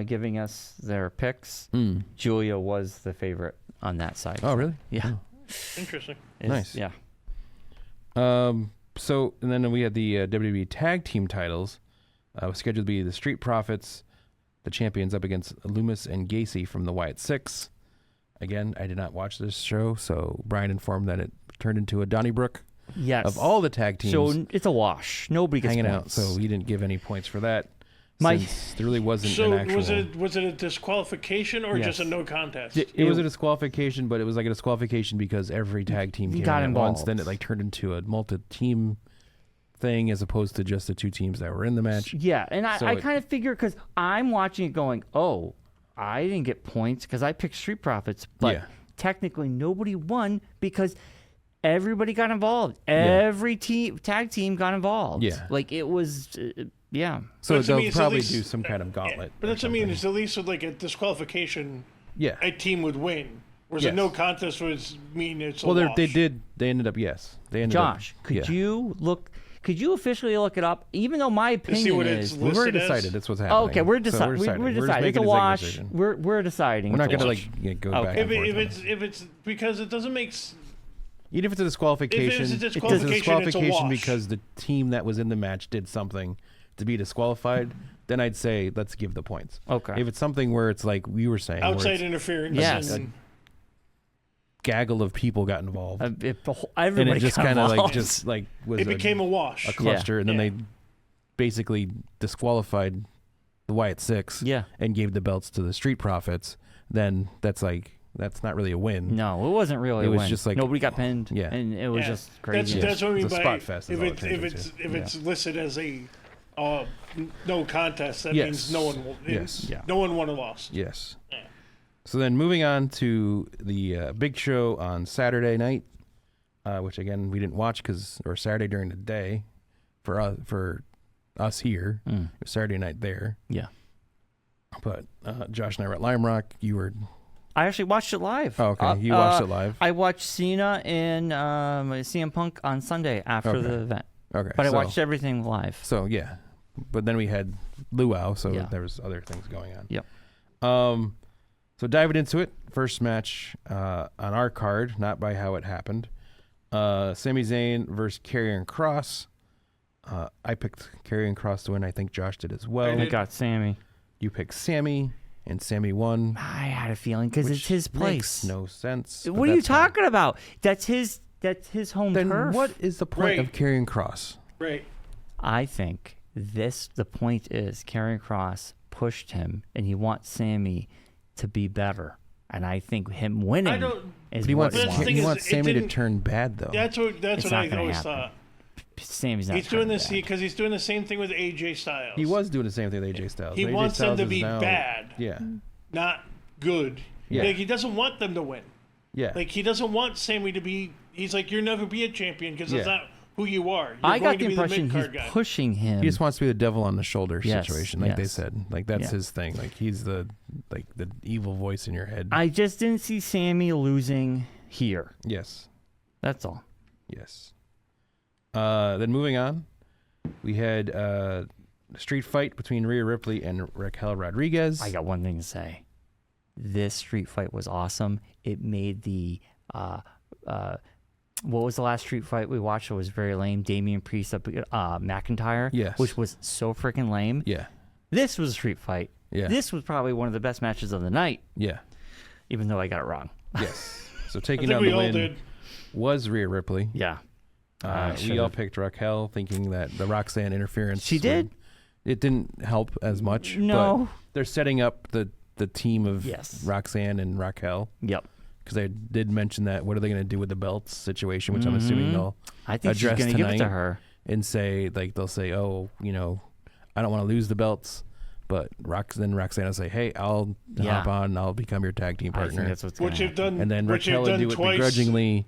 giving us their picks, Julia was the favorite on that side. Oh, really? Yeah. Oh. Interesting. Nice. Yeah. So, and then we had the WWE Tag Team titles. Was scheduled to be the Street Profits, the champions, up against Loomis and Gacy from the Wyatt Six. Again, I did not watch this show, so Bryon informed that it turned into a Donnybrook. Yes. Of all the tag teams. So it's a wash. Nobody gets hanging points. out. So he didn't give any points for that. Since there really wasn't an actual. So was it a disqualification or just a no contest? It was a disqualification, but it was like a disqualification because every tag team came got in at involved. once. Then it like turned into a multi-team thing as opposed to just the two teams that were in the match. Yeah, and I kind of figure because I'm watching it going, oh, I didn't get points because I picked Street Profits, but technically nobody won because everybody got involved. Every tag team got involved. Yeah. Like it was, So they'll probably do some kind of gauntlet. But that's what I mean. Is at least with like a disqualification, a team would win. Whereas a no contest was mean it's a wash. They ended up, They ended Josh, could you officially look it up? Even though my opinion is we've already decided that's what's happening. Okay, we're deciding. We're deciding. It's a wash. We're deciding. We're not going to go back. If it's because it doesn't make. Even if it's a disqualification, it's a disqualification because the team that was in the match did something to be disqualified, then I'd say let's give the points. Okay. If it's something where it's like we were saying, outside interference, yes. Gaggle of people got involved. Everybody and it just kind of was it became a wash, a cluster, and then they basically disqualified the Wyatt Six, and gave the belts to the Street Profits. Then that's not really a win. No, it wasn't really. It was win. just like nobody got pinned. Yeah, and it was just crazy. That's what I mean by spot fest. If it's listed as a no contest, that means no one will. No one won or lost. Yes. Yeah. So then moving on to the big show on Saturday night, which again we didn't watch or Saturday during the day for us here. It was Saturday night there. Yeah. But Josh and I were at Lime Rock. You were. I actually watched it live. Oh, okay. You watched it live. I watched Cena and CM Punk on Sunday after the event. Okay. But I watched everything live. So yeah, but then we had Luau, so there was other things going on. Yep. So diving into it, first match on our card, not by how it happened. Sami Zayn versus Karrion Kross. I picked Karrion Kross to win. I think Josh did as well. I got Sami. You picked Sami, and Sami won. I had a feeling because it's his place. Makes no sense. What are you talking about? That's his home then turf. What is the point of Karrion Kross? Right. I think the point is Karrion Kross pushed him, and he wants Sami to be better. And I think him winning is he what he wants Sami to turn bad, though. That's what I always thought. Sami's not. He's doing this because he's doing the same thing with AJ Styles. He was doing the same thing with AJ Styles. He wants them to be bad. Yeah. Not good. Yeah. Like, he doesn't want them to win. Yeah. Like, he doesn't want Sami to be. He's like, you'll never be a champion because that's not who you are. I got the impression he's pushing him. He just wants to be the devil on the shoulder situation, like they said. Like that's his thing. Like he's the evil voice in your head. I just didn't see Sammy losing here. Yes. That's all. Yes. Then moving on, we had a street fight between Rhea Ripley and Raquel Rodriguez. I got one thing to say. This street fight was awesome. It made the what was the last street fight we watched? It was very lame. Damian Priest up McIntyre, yes, which was so freaking lame. Yeah. This was a street fight. Yeah. This was probably one of the best matches of the night. Yeah. Even though I got it wrong. Yes. So taking out the win was Rhea Ripley. Yeah. We all picked Raquel, thinking that the Roxanne interference. She did. It didn't help as much. No. But they're setting up the team of Roxanne and Raquel. Yep. Because they did mention that. What are they going to do with the belts situation? Which I'm assuming they'll address she's gonna give it to her and say they'll say, oh, I don't want to lose the belts. But Roxanne will say, hey, I'll hop on and I'll become your tag team partner. I think that's what's going to happen. And then Raquel will do it begrudgingly.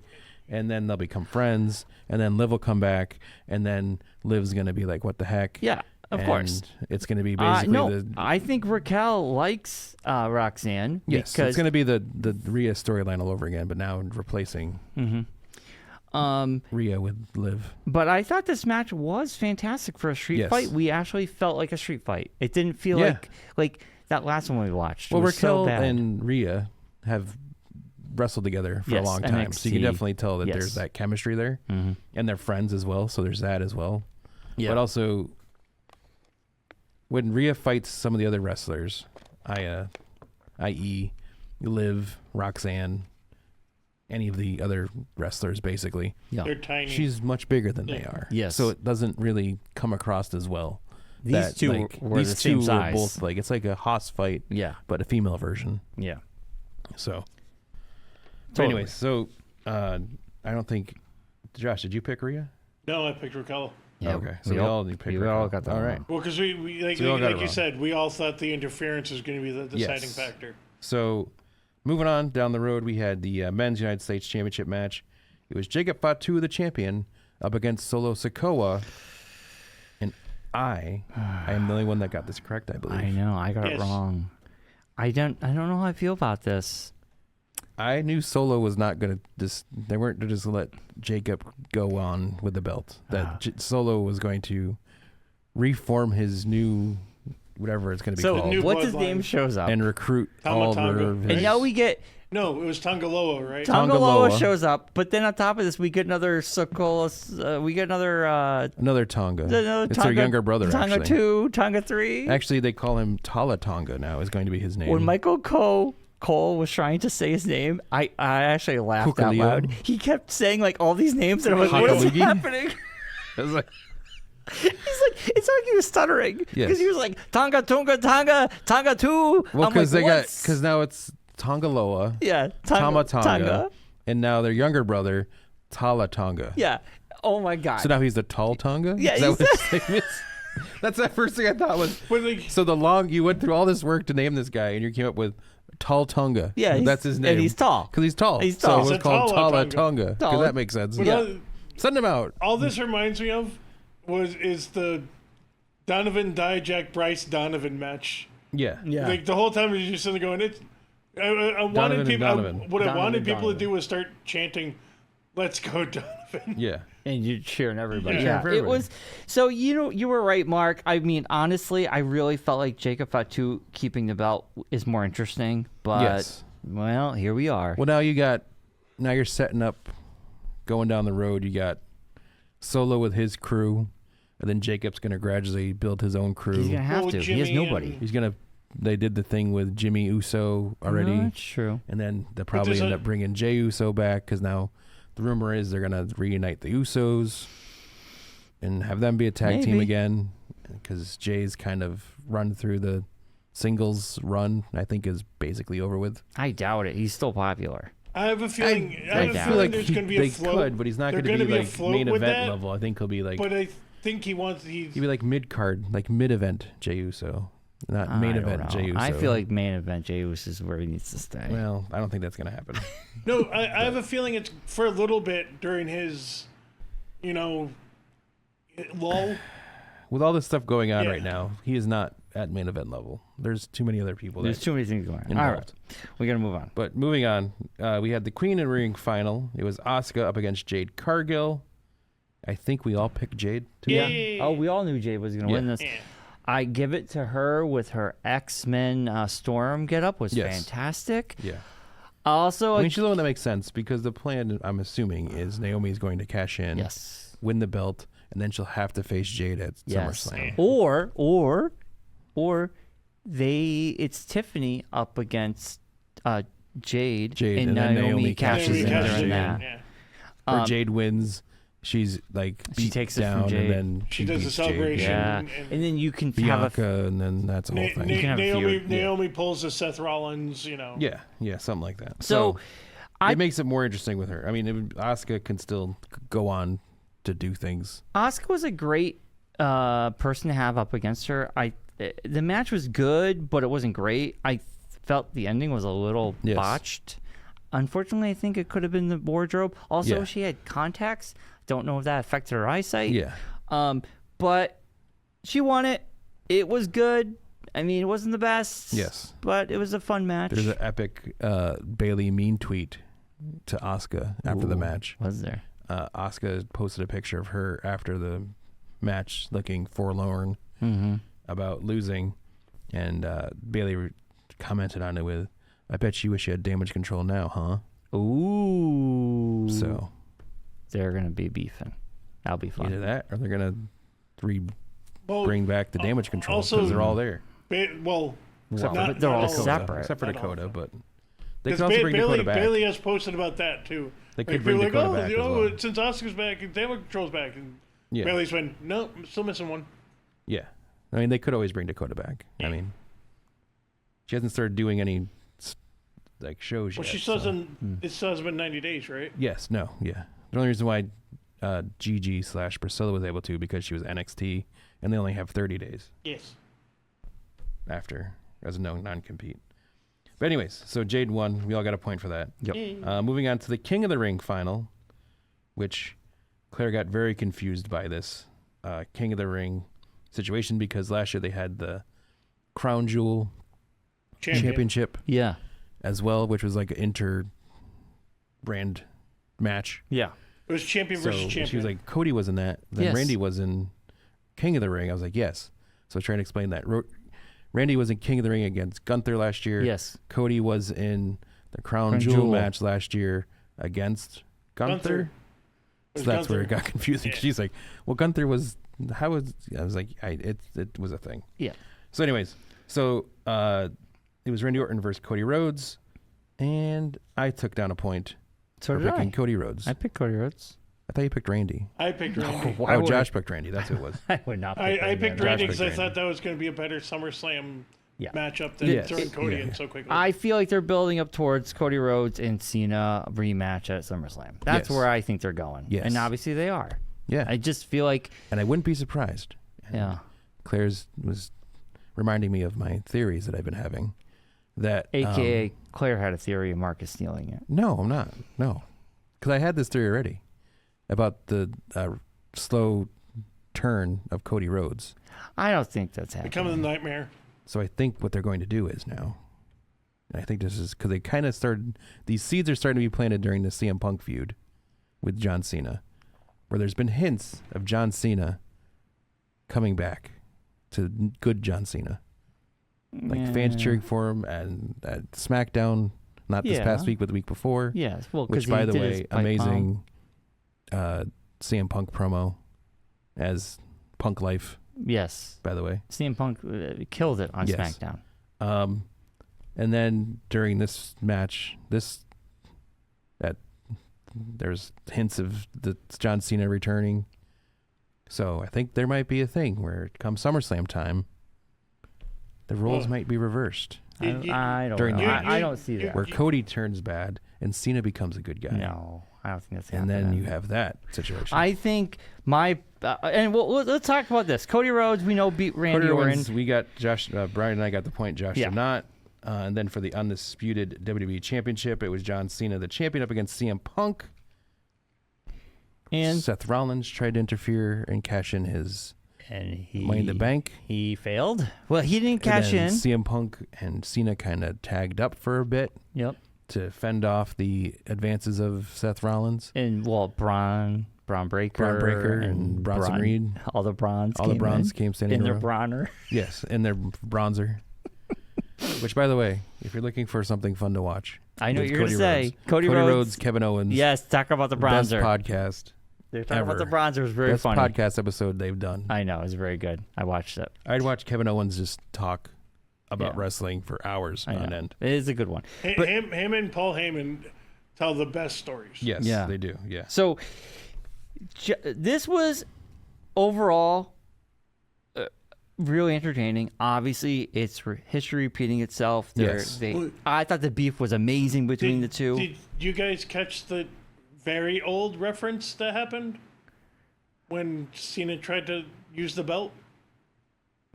And then they'll become friends, and then Liv will come back, and then Liv's going to be like, what the heck? Yeah, of course. It's going to be basically I think Raquel likes Roxanne. Yes, because it's going to be the Rhea storyline all over again, but now replacing Rhea with Liv. But I thought this match was fantastic for a street fight. We actually felt like a street fight. It didn't feel like that last one we watched. Well, was Raquel so bad. and Rhea have wrestled together for a long time, so you can definitely tell that there's that chemistry there, and they're friends as well, so there's that as well. But also, when Rhea fights some of the other wrestlers, i.e. Liv, Roxanne, any of the other wrestlers, basically, they're tiny. She's much bigger than they are. Yes. So it doesn't really come across as well. These two were the same size. Were both it's like a Haas fight, but a female version. Yeah. So. Totally. Anyways, so I don't think, Josh, did you pick Rhea? No, I picked Raquel. Yeah, okay, so we all picked Raquel. We all got that. All right. Well, because we like you said, we all thought the interference was going to be the deciding factor. So, moving on down the road, we had the Men's United States Championship match. It was Jacob Fatu, the champion, up against Solo Sikoa, and I am the only one that got this correct, I believe. I know, I got it wrong. I don't know how I feel about this. I knew Solo was not going to they weren't going to just let Jacob go on with the belt. That Solo was going to reform his new, whatever it's going to be called. What's his name shows up? And recruit all the... And now we get... No, it was Tongaloa, right? Tongaloa shows up, but then on top of this, we get another Sokola, we get another... another Tonga. It's their younger brother, Tonga actually. 2, Tonga 3. Actually, they call him Tala Tonga now, is going to be his name. When Michael Cole was trying to say his name, I actually laughed out loud. He kept saying like all these names, and I'm like, what is happening? I was like... it's like he was stuttering. Because he was like, Tonga 2. Well, because now it's Tongaloa. Yeah. Tama Tonga. And now their younger brother, Tala Tonga. Yeah. Oh my God. So now he's the Tall Tonga? Yeah. Is that what his name is? That's the first thing I thought was. So you went through all this work to name this guy, and you came up with Tall Tonga. Yeah. That's his name. And he's tall. Because he's tall. He's tall. So it was called Tala Tonga. Because that makes sense. Send him out. All this reminds me of is the Donovan Dijak Bryce Donovan match. Yeah. Like the whole time you're just sitting there going, I wanted people to do was start chanting, "Let's go, Donovan." Yeah. And you're cheering everybody. Yeah. It was so you were right, Mark. I mean, honestly, I really felt like Jacob Fatu keeping the belt is more interesting. But well, here we are. Well, now you're setting up, going down the road. You got Solo with his crew, and then Jacob's gonna gradually build his own crew. He's gonna have to. He has nobody. They did the thing with Jimmy Uso already. No, that's true. And then they'll probably end up bringing Jey Uso back, because now the rumor is they're going to reunite the Usos and have them be a tag team again, because Jay's kind of run through the singles run, I think, is basically over with. I doubt it. He's still popular. I have a feeling, I feel like there's going to be a float. They could, but he's not going to be like main event level. I think he'll be like... But I think he'll be like mid-card, like mid-event Jey Uso. Not main event Jey Uso. I feel like main event Jey Uso is where he needs to stay. Well, I don't think that's going to happen. No, I have a feeling it's for a little bit during his low. With all this stuff going on right now, he is not at main event level. There's too many other people. There's too many things going on. All right, we got to move on. But moving on, we had the Queen of the Ring final. It was Asuka up against Jade Cargill. I think we all picked Jade. Yeah. Oh, we all knew Jade was going to win this. Yeah. I give it to her with her X-Men Storm getup was fantastic. Yeah. Also, I mean, she's the one that makes sense because the plan, I'm assuming, is Naomi's going to cash in, win the belt, and then she'll have to face Jade at SummerSlam. Or it's Tiffany up against Jade, and Naomi cashes in during that. Yeah. Or Jade wins. She's like she takes down, it from Jade. And then she does a celebration. Yeah, and then you can Bianca, have and then that's a whole thing. Naomi pulls the Seth Rollins, Yeah, something like that. So it makes it more interesting with her. I mean, Asuka can still go on to do things. Asuka was a great person to have up against her. The match was good, but it wasn't great. I felt the ending was a little botched. Unfortunately, I think it could have been the wardrobe. Also, she had contacts. Don't know if that affected her eyesight. Yeah. But she won it. It was good. I mean, it wasn't the best. Yes. But it was a fun match. There's an epic Bailey mean tweet to Asuka after the match. Was there? Asuka posted a picture of her after the match looking forlorn about losing. And Bailey commented on it with, I bet you wish you had damage control now, huh? Ooh. So they're going to be beefing. That'll be fun. Either that or they're going to bring back the damage control because they're all there. They're all separate. Except for Dakota, but they can also bring Dakota back. Bailey has posted about that, too. They could bring Dakota back as well. Since Asuka's back, damage control's back. And Bailey's went, no, I'm still missing one. Yeah. I mean, they could always bring Dakota back. Yeah. I mean, she hasn't started doing any shows yet. Well, she still hasn't. It still hasn't been 90 days, right? Yes. No. Yeah. The only reason why Gigi/Priscilla was able to because she was NXT, and they only have 30 days. Yes. After as a non-compete. But anyways, so Jade won. We all got a point for that. Yep. Moving on to the King of the Ring final, which Claire got very confused by this King of the Ring situation because last year they had the Crown Jewel Championship. Yeah. As well, which was like an inter-brand match. Yeah. It was champion versus champion. She was like, Cody was in that. Then Randy was in King of the Ring. I was like, yes. So I was trying to explain that. Randy was in King of the Ring against Gunther last year. Yes. Cody was in the Crown Jewel match last year against Gunther. So that's where it got confusing. Yeah. She's like, well, Gunther was, I was like, it was a thing. Yeah. So anyways, it was Randy Orton versus Cody Rhodes, and I took down a point for picking Cody Rhodes. I picked Cody Rhodes. I thought you picked Randy. I picked Randy. Josh picked Randy. That's who it was. I would not pick Randy. I picked Randy because I Randy. thought that was going to be a better SummerSlam matchup than throwing Cody in so quickly. I feel like they're building up towards Cody Rhodes and Cena rematch at SummerSlam. That's where I think they're going. Yes. And obviously they are. Yeah. I just feel like... And I wouldn't be surprised. And Claire's was reminding me of my theories that I've been having. That AKA Claire had a theory of Marc is stealing it. No, I'm not. No. Because I had this theory already about the slow turn of Cody Rhodes. I don't think that's happening. Becoming a nightmare. So I think what they're going to do is now, and I think this is because they kind of started, these seeds are starting to be planted during the CM Punk feud with John Cena, where there's been hints of John Cena coming back to good John Cena. Like fans cheering for him and at SmackDown, not this past week, but the week before. Yes, well, which, by the way, amazing CM Punk promo as Punk Life. Yes. By the way, CM Punk killed it on SmackDown. And then during this match, there's hints of the John Cena returning. So I think there might be a thing where come SummerSlam time, the roles might be reversed. I don't know. I don't see that. Where Cody turns bad and Cena becomes a good guy. No, I don't think that's happening. And then you have that situation. I think and let's talk about this. Cody Rhodes, we know, beat Randy Orton. We got Josh, Bryon and I got the point. Josh did not. And then for the undisputed WWE Championship, it was John Cena, the champion, up against CM Punk. And Seth Rollins tried to interfere and cash in his Money in the Bank. He failed. Well, he didn't cash in. CM Punk and Cena kind of tagged up for a bit. Yep. To fend off the advances of Seth Rollins. And, Braun Breaker, and Bronson Reed. All the Brons came standing in their row. bronzer. Yes, in their bronzer. Which, by the way, if you're looking for something fun to watch. I know what you're going to say. Cody Rhodes, Kevin Owens. Yes, talk about the bronzer. Best podcast. They're talking about the bronzer. It was very funny. Best podcast episode they've done. I know. It was very good. I watched it. I'd watch Kevin Owens just talk about wrestling for hours on end. It is a good one. Him and Paul Heyman tell the best stories. Yes, they do. Yeah. So this was overall really entertaining. Obviously, it's history repeating itself. Yes. I thought the beef was amazing between the two. Did you guys catch the very old reference that happened when Cena tried to use the belt?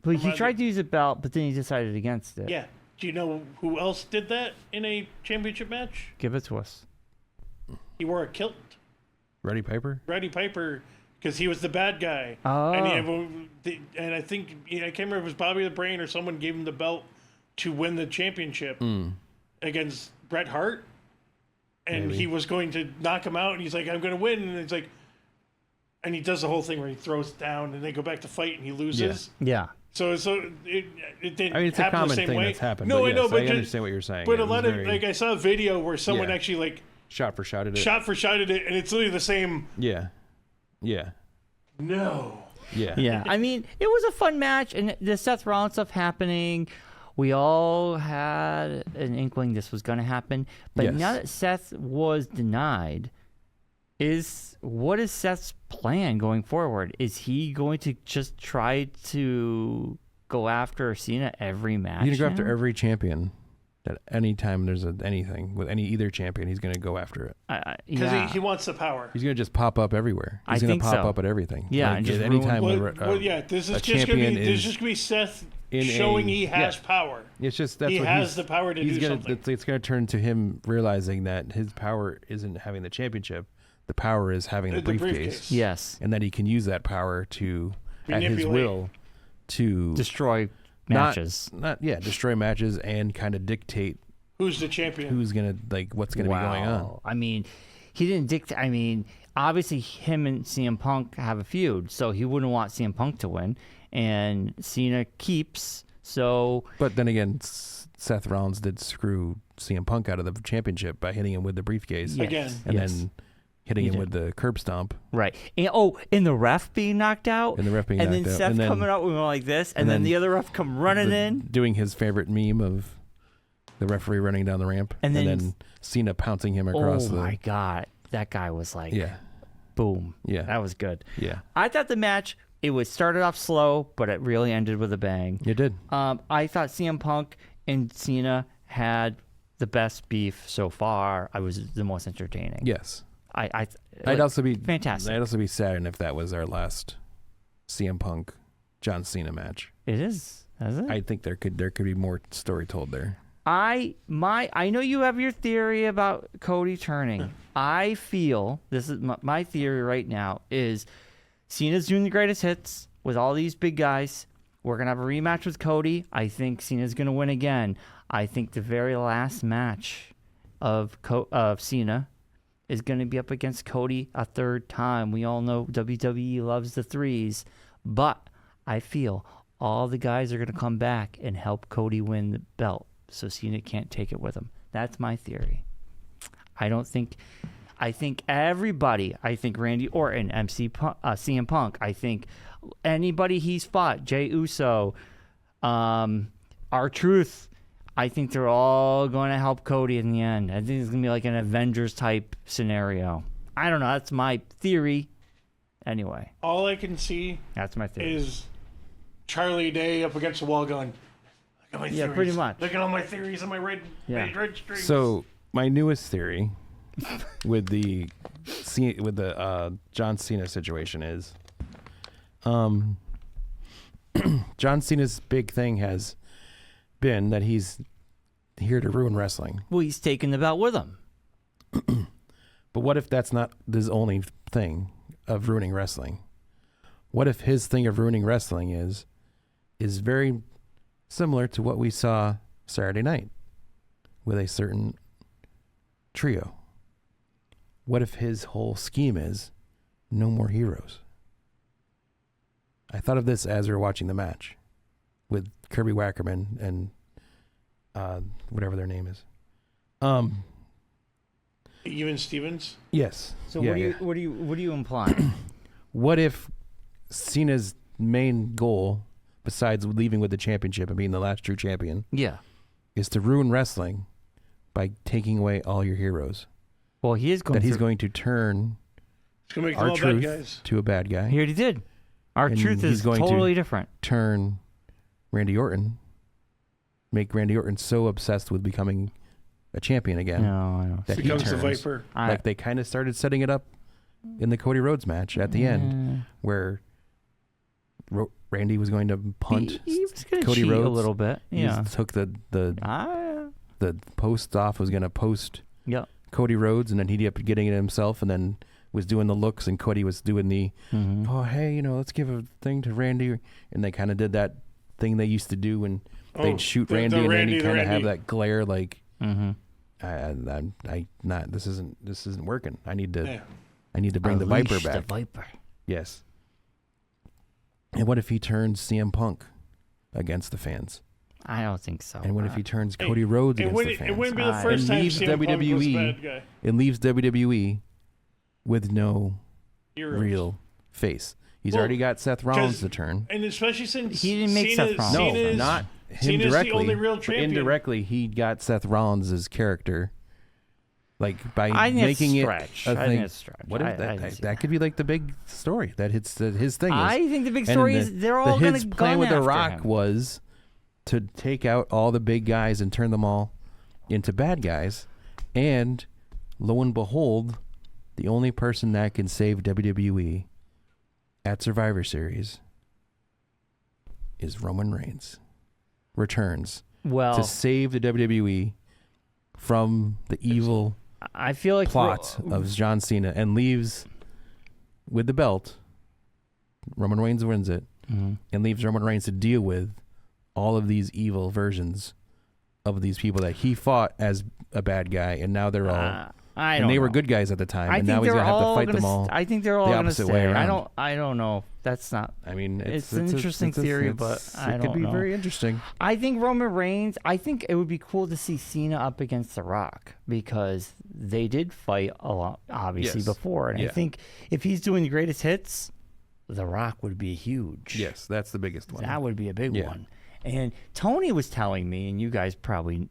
But he tried to use a belt, but then he decided against it. Yeah. Do you know who else did that in a championship match? Give it to us. He wore a kilt. Roddy Piper, because he was the bad guy. Oh. And I think, I can't remember if it was Bobby the Brain or someone gave him the belt to win the championship against Bret Hart. And he was going to knock him out, and he's like, I'm going to win. And it's like, and he does the whole thing where he throws it down, and they go back to fight, and he loses. Yeah. So it didn't it's a happen common the same thing way. that's happened. No, but I know, but I understand what you're saying. But a lot of I saw a video where someone actually shot for shot at it. Shot for shot at it, and it's literally the same. Yeah. No. Yeah. I mean, it was a fun match, and the Seth Rollins stuff happening. We all had an inkling this was going to happen, but now that Seth was denied, what is Seth's plan going forward? Is he going to just try to go after Cena every match? He's going to go after every champion. At any time there's anything with either champion, he's going to go after it. Because he wants the power. He's going to just pop up everywhere. He's going to pop up at everything. Yeah, and just at any time. This is just going to be Seth showing he has power. It's just he has the power to do something. It's going to turn to him realizing that his power isn't having the championship. The power is having the briefcase. Yes, and that he can use that power to, at his will, to destroy matches. Destroy matches and kind of dictate who's the champion. Who's gonna what's gonna be going on. I mean, he didn't dictate. I mean, obviously him and CM Punk have a feud, so he wouldn't want CM Punk to win, and Cena keeps. So, but then again, Seth Rollins did screw CM Punk out of the championship by hitting him with the briefcase again, and then hitting him with the curb stomp. Right. And the ref being knocked out. And then Seth coming out with like this, and then the other ref come running in. Doing his favorite meme of the referee running down the ramp. And then Cena pouncing him across the... Oh, my God. That guy was like... Yeah. Boom. Yeah. That was good. Yeah. I thought the match, it started off slow, but it really ended with a bang. It did. I thought CM Punk and Cena had the best beef so far. I was the most entertaining. Yes. I'd also be fantastic. I'd also be saddened if that was our last CM Punk John Cena match. It is it? I think there could be more story told there. I know you have your theory about Cody turning. I feel this is my theory right now is Cena's doing the greatest hits with all these big guys. We're gonna have a rematch with Cody. I think Cena's gonna win again. I think the very last match of Cena is going to be up against Cody a third time. We all know WWE loves the threes, but I feel all the guys are going to come back and help Cody win the belt so Cena can't take it with him. That's my theory. I think everybody, I think Randy Orton, CM Punk, I think anybody he's fought, Jey Uso, R-Truth, I think they're all going to help Cody in the end. I think it's going to be like an Avengers type scenario. I don't know. That's my theory. Anyway. All I can see that's my theory. Is Charlie Day up against the wall going, look at my theories. Yeah, pretty much. Look at all my theories on my red strings. So my newest theory with the John Cena situation is John Cena's big thing has been that he's here to ruin wrestling. Well, he's taking the belt with him. But what if that's not his only thing? of ruining wrestling? What if his thing of ruining wrestling is very similar to what we saw Saturday night with a certain trio? What if his whole scheme is no more heroes? I thought of this as we were watching the match with Kirby Wackerman and whatever their name is. Even Stevens? Yes. So what are you implying? What if Cena's main goal, besides leaving with the championship and being the last true champion, is to ruin wrestling by taking away all your heroes? Well, he's going to turn make R-Truth to a bad guy. He already did. R-Truth is totally different. Turn Randy Orton, make Randy Orton so obsessed with becoming a champion again that he becomes the Viper. Like they kind of started setting it up in the Cody Rhodes match at the end, where Randy was going to punt Cody Rhodes a little bit. Yeah, he took the post off, was going to post Cody Rhodes, and then he ended up getting it himself, and then was doing the looks, and Cody was doing the oh hey, let's give a thing to Randy, and they kind of did that thing they used to do when they'd shoot Randy, and Randy kind of have that glare like. This isn't working. I need to bring the Viper back. The Viper. Yes. And what if he turns CM Punk against the fans? I don't think so. And what if he turns Cody Rhodes against the fans? It wouldn't be the first time CM Punk was a bad guy. It leaves WWE with no real face. He's already got Seth Rollins to turn. And especially since he didn't make Seth Rollins. No, not him directly. The only real champion. Indirectly, he got Seth Rollins' character, like by making it a thing. I think it's stretch. What is that? That could be like the big story that his thing is. I think the big story is they're all going to his plan with The Rock him. was to take out all the big guys and turn them all into bad guys, and lo and behold, the only person that can save WWE at Survivor Series is Roman Reigns. Returns to save the WWE from the evil plot of John Cena, and leaves with the belt. Roman Reigns wins it, and leaves Roman Reigns to deal with all of these evil versions of these people that he fought as a bad guy, and now they're all they were good guys at the time, and now he's gonna have to fight them all. I think they're all the opposite way around. I don't know. That's not. I mean, it's an interesting theory, but I don't know. It could be very interesting. I think Roman Reigns. I think it would be cool to see Cena up against The Rock, because they did fight a lot, obviously, before, and I think if he's doing the greatest hits, The Rock would be huge. Yes, that's the biggest one. That would be a big one. And Tony was telling me, and you guys probably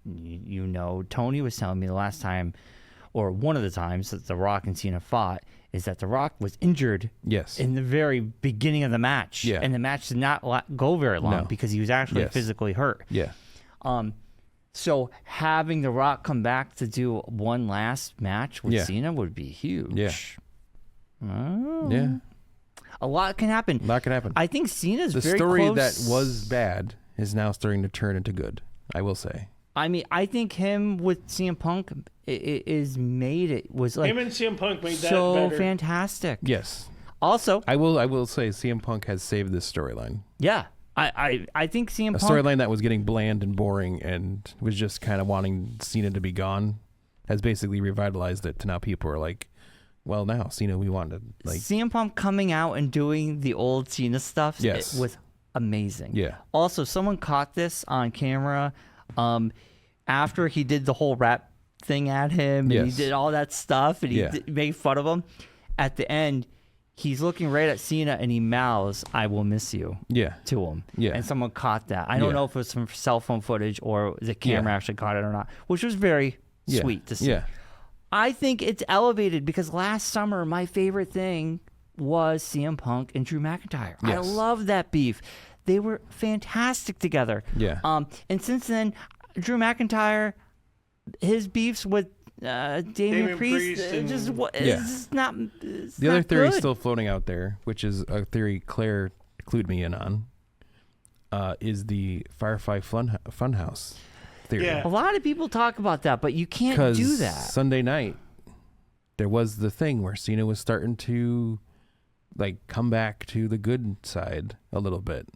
Tony was telling me the last time, or one of the times that The Rock and Cena fought, is that The Rock was injured in the very beginning of the match. Yeah. And the match did not go very long because he was actually physically hurt. Yeah. So having The Rock come back to do one last match with Cena would be huge. Yeah. A lot can happen. I think Cena's very close. The story that was bad is now starting to turn into good, I will say. I mean, I think him with CM Punk was like him and CM Punk made that so better. Fantastic. Yes. Also, I will say CM Punk has saved this storyline. Yeah. I think CM Punk, a storyline that was getting bland and boring and was just kind of wanting Cena to be gone, has basically revitalized it to now people are like, well, now Cena, we want to like CM Punk coming out and doing the old Cena stuff. Yes. It was amazing. Yeah. Also, someone caught this on camera after he did the whole rap thing at him, and he did all that stuff, and he made fun of him. At the end, he's looking right at Cena, and he mouths, "I will miss you," to him. Yeah. And someone caught that. I don't know if it was from cell phone footage or the camera actually caught it or not, which was very sweet to see. Yeah. I think it's elevated because last summer, my favorite thing was CM Punk and Drew McIntyre. Yes. I love that beef. They were fantastic together. Yeah. And since then, Drew McIntyre, his beefs with Damian Priest, it's just not. It's the not other theory good. still floating out there, which is a theory Claire clued me in on, is the Firefly Funhouse theory. Yeah. A lot of people talk about that, but you can't do that. Sunday night, there was the thing where Cena was starting to like come back to the good side a little bit,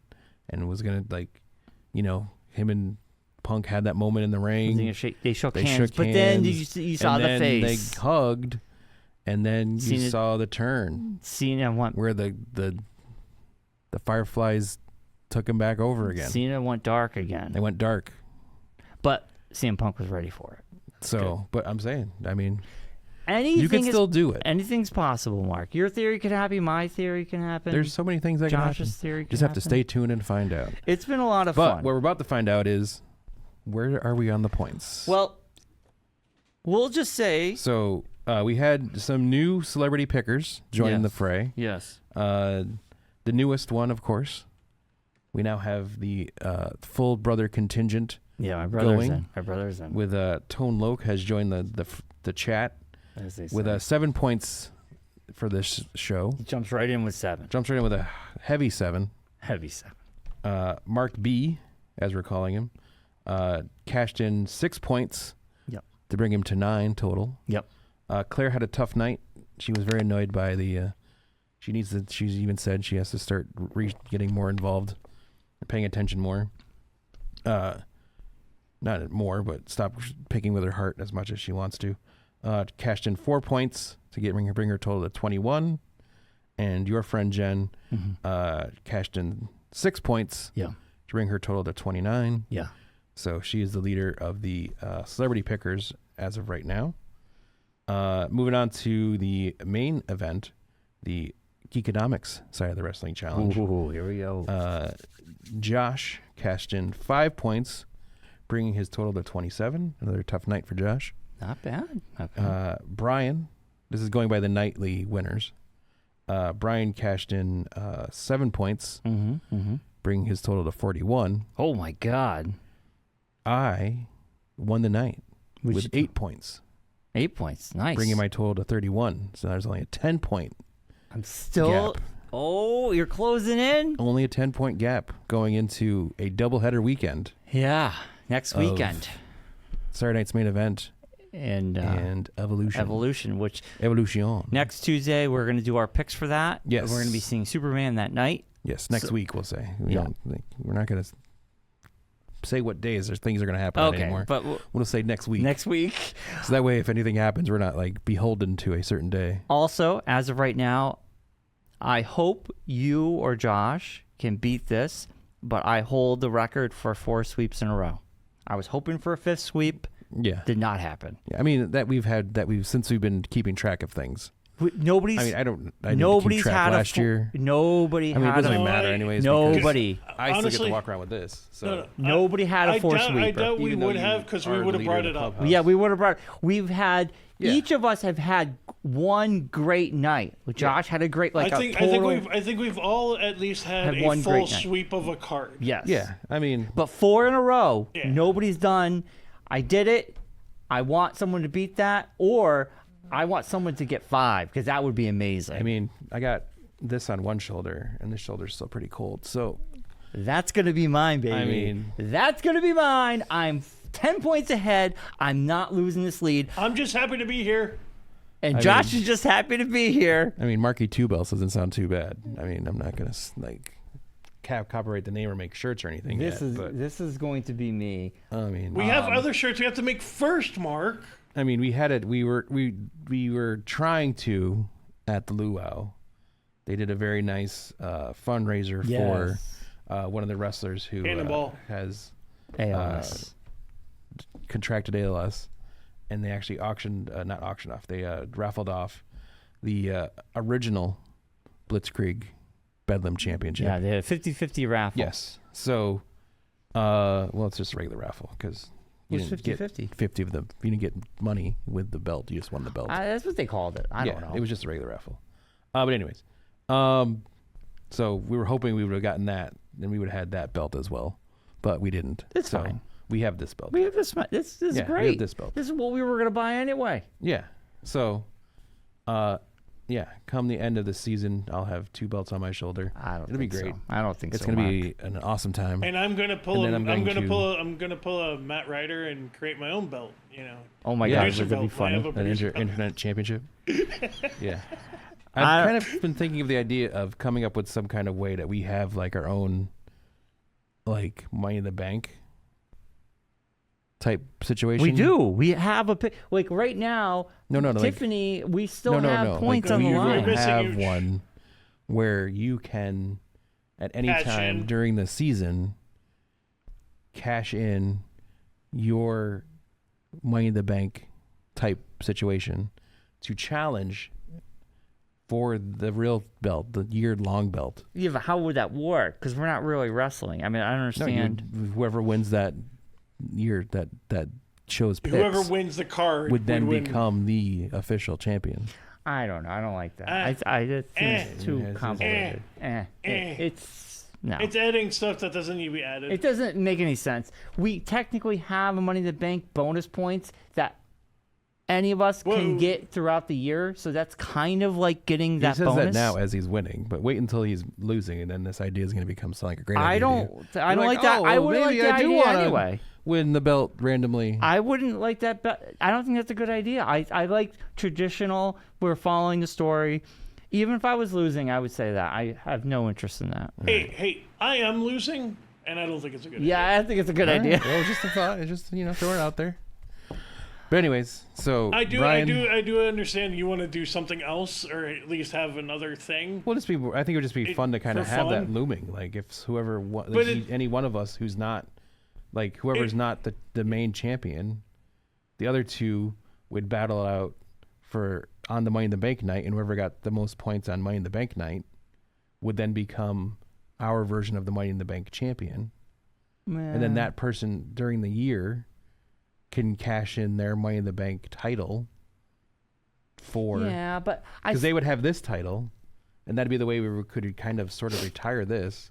and was gonna like, him and Punk had that moment in the ring. They shook hands, but then you saw the face. They hugged, and then you saw the turn. Cena went where the Fireflies took him back over again. Cena went dark again. They went dark, but CM Punk was ready for it. So, but I'm saying, I mean, you can still do it. Anything's possible, Mark. Your theory could happen. My theory can happen. There's so many things that can happen. Josh's theory can Just have to stay tuned and find out. It's been a lot of fun. But what we're about to find out is, where are we on the points? Well, we'll just say. So we had some new celebrity pickers join the fray. Yes. The newest one, of course. We now have the full brother contingent. Yeah, my brother's in. My brother's in. With Tone Loke has joined the chat with 7 points for this show. He jumps right in with 7. Jumps right in with a heavy 7. Heavy 7. Mark B, as we're calling him, cashed in 6 points. Yep. To bring him to 9 total. Yep. Claire had a tough night. She was very annoyed by the. She's even said she has to start getting more involved, paying attention more. Not more, but stop picking with her heart as much as she wants to. Cashed in 4 points to bring her total to 21, and your friend Jen cashed in 6 points. Yeah. To bring her total to 29. Yeah. So she is the leader of the celebrity pickers as of right now. Moving on to the main event, the Geekonomics side of the wrestling challenge. Ooh, here we go. Josh cashed in 5 points, bringing his total to 27. Another tough night for Josh. Not bad. Bryon, this is going by the nightly winners. Bryon cashed in 7 points, bringing his total to 41. Oh, my God. I won the night with 8 points. 8 points. Nice. Bringing my total to 31. So there's only a 10-point I'm still gap. Oh, you're closing in? Only a 10-point gap going into a doubleheader weekend. Yeah, next weekend. Saturday night's main event. And Evolution. Evolution. Next Tuesday, we're going to do our picks for that. Yes. We're going to be seeing Superman that night. Yes, next week we'll say. We're not going to say what days things are going to happen anymore. But we'll say next week. Next week. So that way, if anything happens, we're not like beholden to a certain day. Also, as of right now, I hope you or Josh can beat this, but I hold the record for 4 sweeps in a row. I was hoping for a 5th sweep. Yeah. Did not happen. Yeah, I mean, since we've been keeping track of things. Nobody's. I mean, I didn't keep track last year. Nobody had. I mean, it doesn't really matter anyways. Nobody. I still get to walk around with this. So nobody had a 4 sweeper. I doubt we would have because we would have brought it up. Yeah, we would have brought. We've had. Yeah. Each of us have had one great night. Josh had a great I think we've all at least had a full sweep of a card. Yes. Yeah. I mean, but 4 in a row. Yeah. Nobody's done. I did it. I want someone to beat that, or I want someone to get 5 because that would be amazing. I mean, I got this on one shoulder, and this shoulder's still pretty cold. So that's gonna be mine, baby. I mean, that's gonna be mine. I'm 10 points ahead. I'm not losing this lead. I'm just happy to be here. And Josh is just happy to be here. I mean, Marky Two Bells doesn't sound too bad. I mean, I'm not gonna copyright the name or make shirts or anything. This is going to be me. I mean, we have other shirts we have to make first, Mark. I mean, we had it. We were trying to at the Luau. They did a very nice fundraiser for one of the wrestlers who has ALS. Contracted ALS, and they actually they raffled off the original Blitzkrieg Bedlam Championship. Yeah, the 50-50 raffle. Yes. So, it's just a regular raffle because you didn't 50-50? 50 of them. You didn't get money with the belt. You just won the belt. That's what they called it. I don't know. It was just a regular raffle. But anyways, so we were hoping we would have gotten that, and we would have had that belt as well, but we didn't. It's fine. We have this belt. We have this. This is great. We have this belt. This is what we were going to buy anyway. Yeah. So, come the end of the season, I'll have 2 belts on my shoulder. It'll be great. So. I don't think it's so. It's going to be an awesome time. And I'm going to pull. I'm going to pull a Matt Ryder and create my own belt. You know. Oh my God, it's going to be fun. An internet championship. Yeah. I've kind of been thinking of the idea of coming up with some kind of way that we have like our own, like Money in the Bank type situation. We do. We have like right now. No. Tiffany, we still have points on the line. We have one where you can, at any time during the season, cash in your Money in the Bank type situation to challenge for the real belt, the year-long belt. Yeah, but how would that work? Because we're not really wrestling. I mean, I don't understand. Whoever wins that year, that shows picks, whoever wins the card would then become the official champion. I don't know. I don't like that. I think it's too complicated. It's no. It's adding stuff that doesn't need to be added. It doesn't make any sense. We technically have a Money in the Bank bonus points that any of us can get throughout the year, so that's kind of like getting that bonus. He says that now as he's winning, but wait until he's losing, and then this idea is going to become like a great idea. I don't like that. I wouldn't like that idea anyway. Win the belt randomly. I wouldn't like that. I don't think that's a good idea. I like traditional. We're following the story. Even if I was losing, I would say that. I have no interest in that. Hey, I am losing, and I don't think it's a good idea. Yeah, I think it's a good idea. Well, just a thought. Just throw it out there. But anyways, so I do understand you want to do something else, or at least have another thing. Well, I think it would just be fun to kind of have that looming. Like if any one of us who's not, like whoever's not the main champion, the other two would battle it out on the Money in the Bank night, and whoever got the most points on Money in the Bank night would then become our version of the Money in the Bank champion, and then that person during the year can cash in their Money in the Bank title because they would have this title, and that'd be the way we could kind of sort of retire this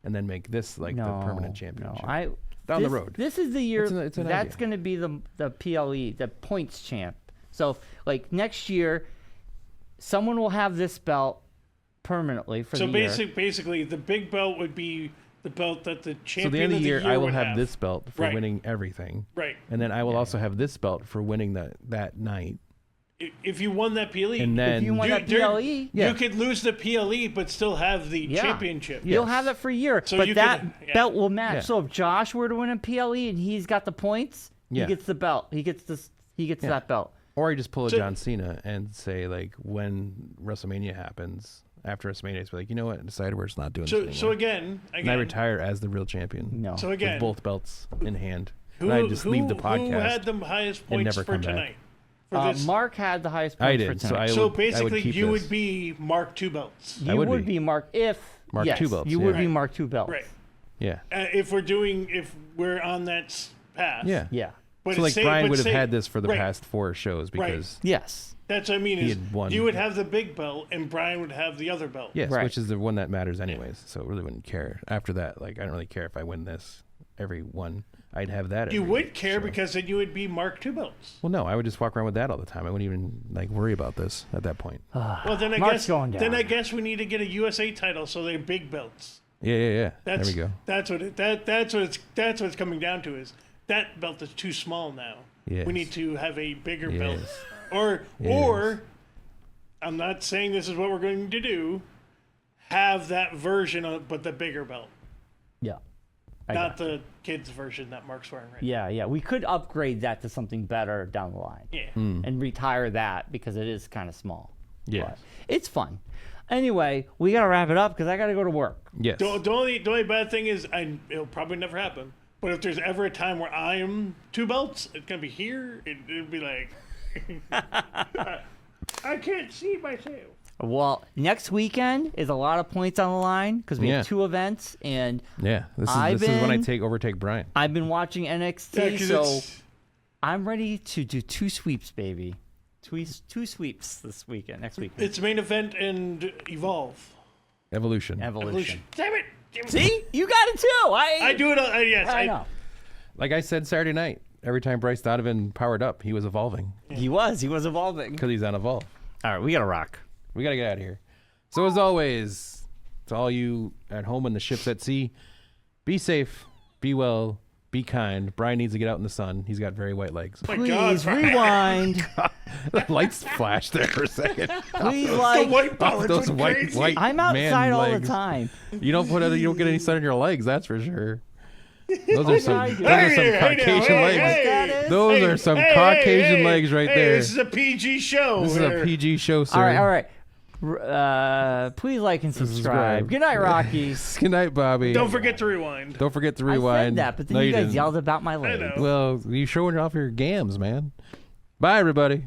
and then make this like the permanent championship. Down the road. This is the year it's an that's going to be the PLE, the points champ. So like next year, someone will have this belt permanently for the year. So basically, the big belt would be the belt that the champion of the end of the year I will have this belt for Right. winning everything. Right. And then I will also have this belt for winning that night. If you won that PLE, and then if you won that PLE, you could lose the PLE but still have the championship. You'll have that for a year, so but that belt will match. Yeah. So if Josh were to win a PLE and he's got the points, he gets the belt. He gets that belt. Or you just pull a John Cena and say, like, when WrestleMania happens, after WrestleMania, it's like, you know what? I decided we're just not doing this anymore. So again, and I retire as the real champion. No. So again, with both belts in hand. And I just leave the podcast. Who had the highest points for tonight? Marc had the highest points for tonight. So basically, you would be Marc 2 belts. You would be Marc if Marc 2 belts. You would be Marc 2 belts. Right. Yeah. If we're on that path. Yeah. Yeah. But so like Bryon would have had this for the past 4 shows because yes, that's what I mean. You would have the big belt and Bryon would have the other belt. Yes, which is the one that matters anyways. So I really wouldn't care after that. Like I don't really care if I win this every one. I'd have that. You would care because then you would be Marc 2 belts. Well, no, I would just walk around with that all the time. I wouldn't even like worry about this at that point. Well, then I guess we need to get a USA title so they're big belts. Yeah. There we go. That's what it's coming down to is that belt is too small now. Yes. We need to have a bigger belt. Or I'm not saying this is what we're going to do. Have that version but the bigger belt. Yeah. Not the kids version that Marc's wearing right now. Yeah. We could upgrade that to something better down the line. Yeah. And retire that because it is kind of small. Yeah. But it's fun. Anyway, we got to wrap it up because I got to go to work. Yes. The only bad thing is it'll probably never happen. But if there's ever a time where I am 2 belts, it's going to be here. It'll be like, I can't see myself. Well, next weekend is a lot of points on the line because we have 2 events. And this is when I overtake Bryon. I've been watching NXT, so I'm ready to do 2 sweeps, baby. 2 sweeps this weekend, next weekend. It's main event and Evolution. Damn it. See? You got it too. I do it. Yes. I know. Like I said Saturday night, every time Bryce Donovan powered up, he was evolving. He was evolving. Because he's on Evolve. All right, we got to rock. We got to get out of here. So as always, to all you at home on the ships at sea, be safe, be well, Be kind. Bryon needs to get out in the sun. He's got very white legs. Oh my God, Please rewind. The lights flashed there for a second. Please the like. white balance Those went white, crazy. white I'm man outside all the legs. time. You don't get any sun in your legs. That's for sure. Those are some I do. Caucasian legs. Those are some Caucasian legs right there. This is a PG show. This is a PG show, sir. All right. Please like and subscribe. Good night, Rockies. Good night, Bobby. Don't forget to rewind. Don't forget to I rewind. said that, but then No, you guys didn't. yelled about my leg. know. Well, you showing off your gams, man. Bye, everybody.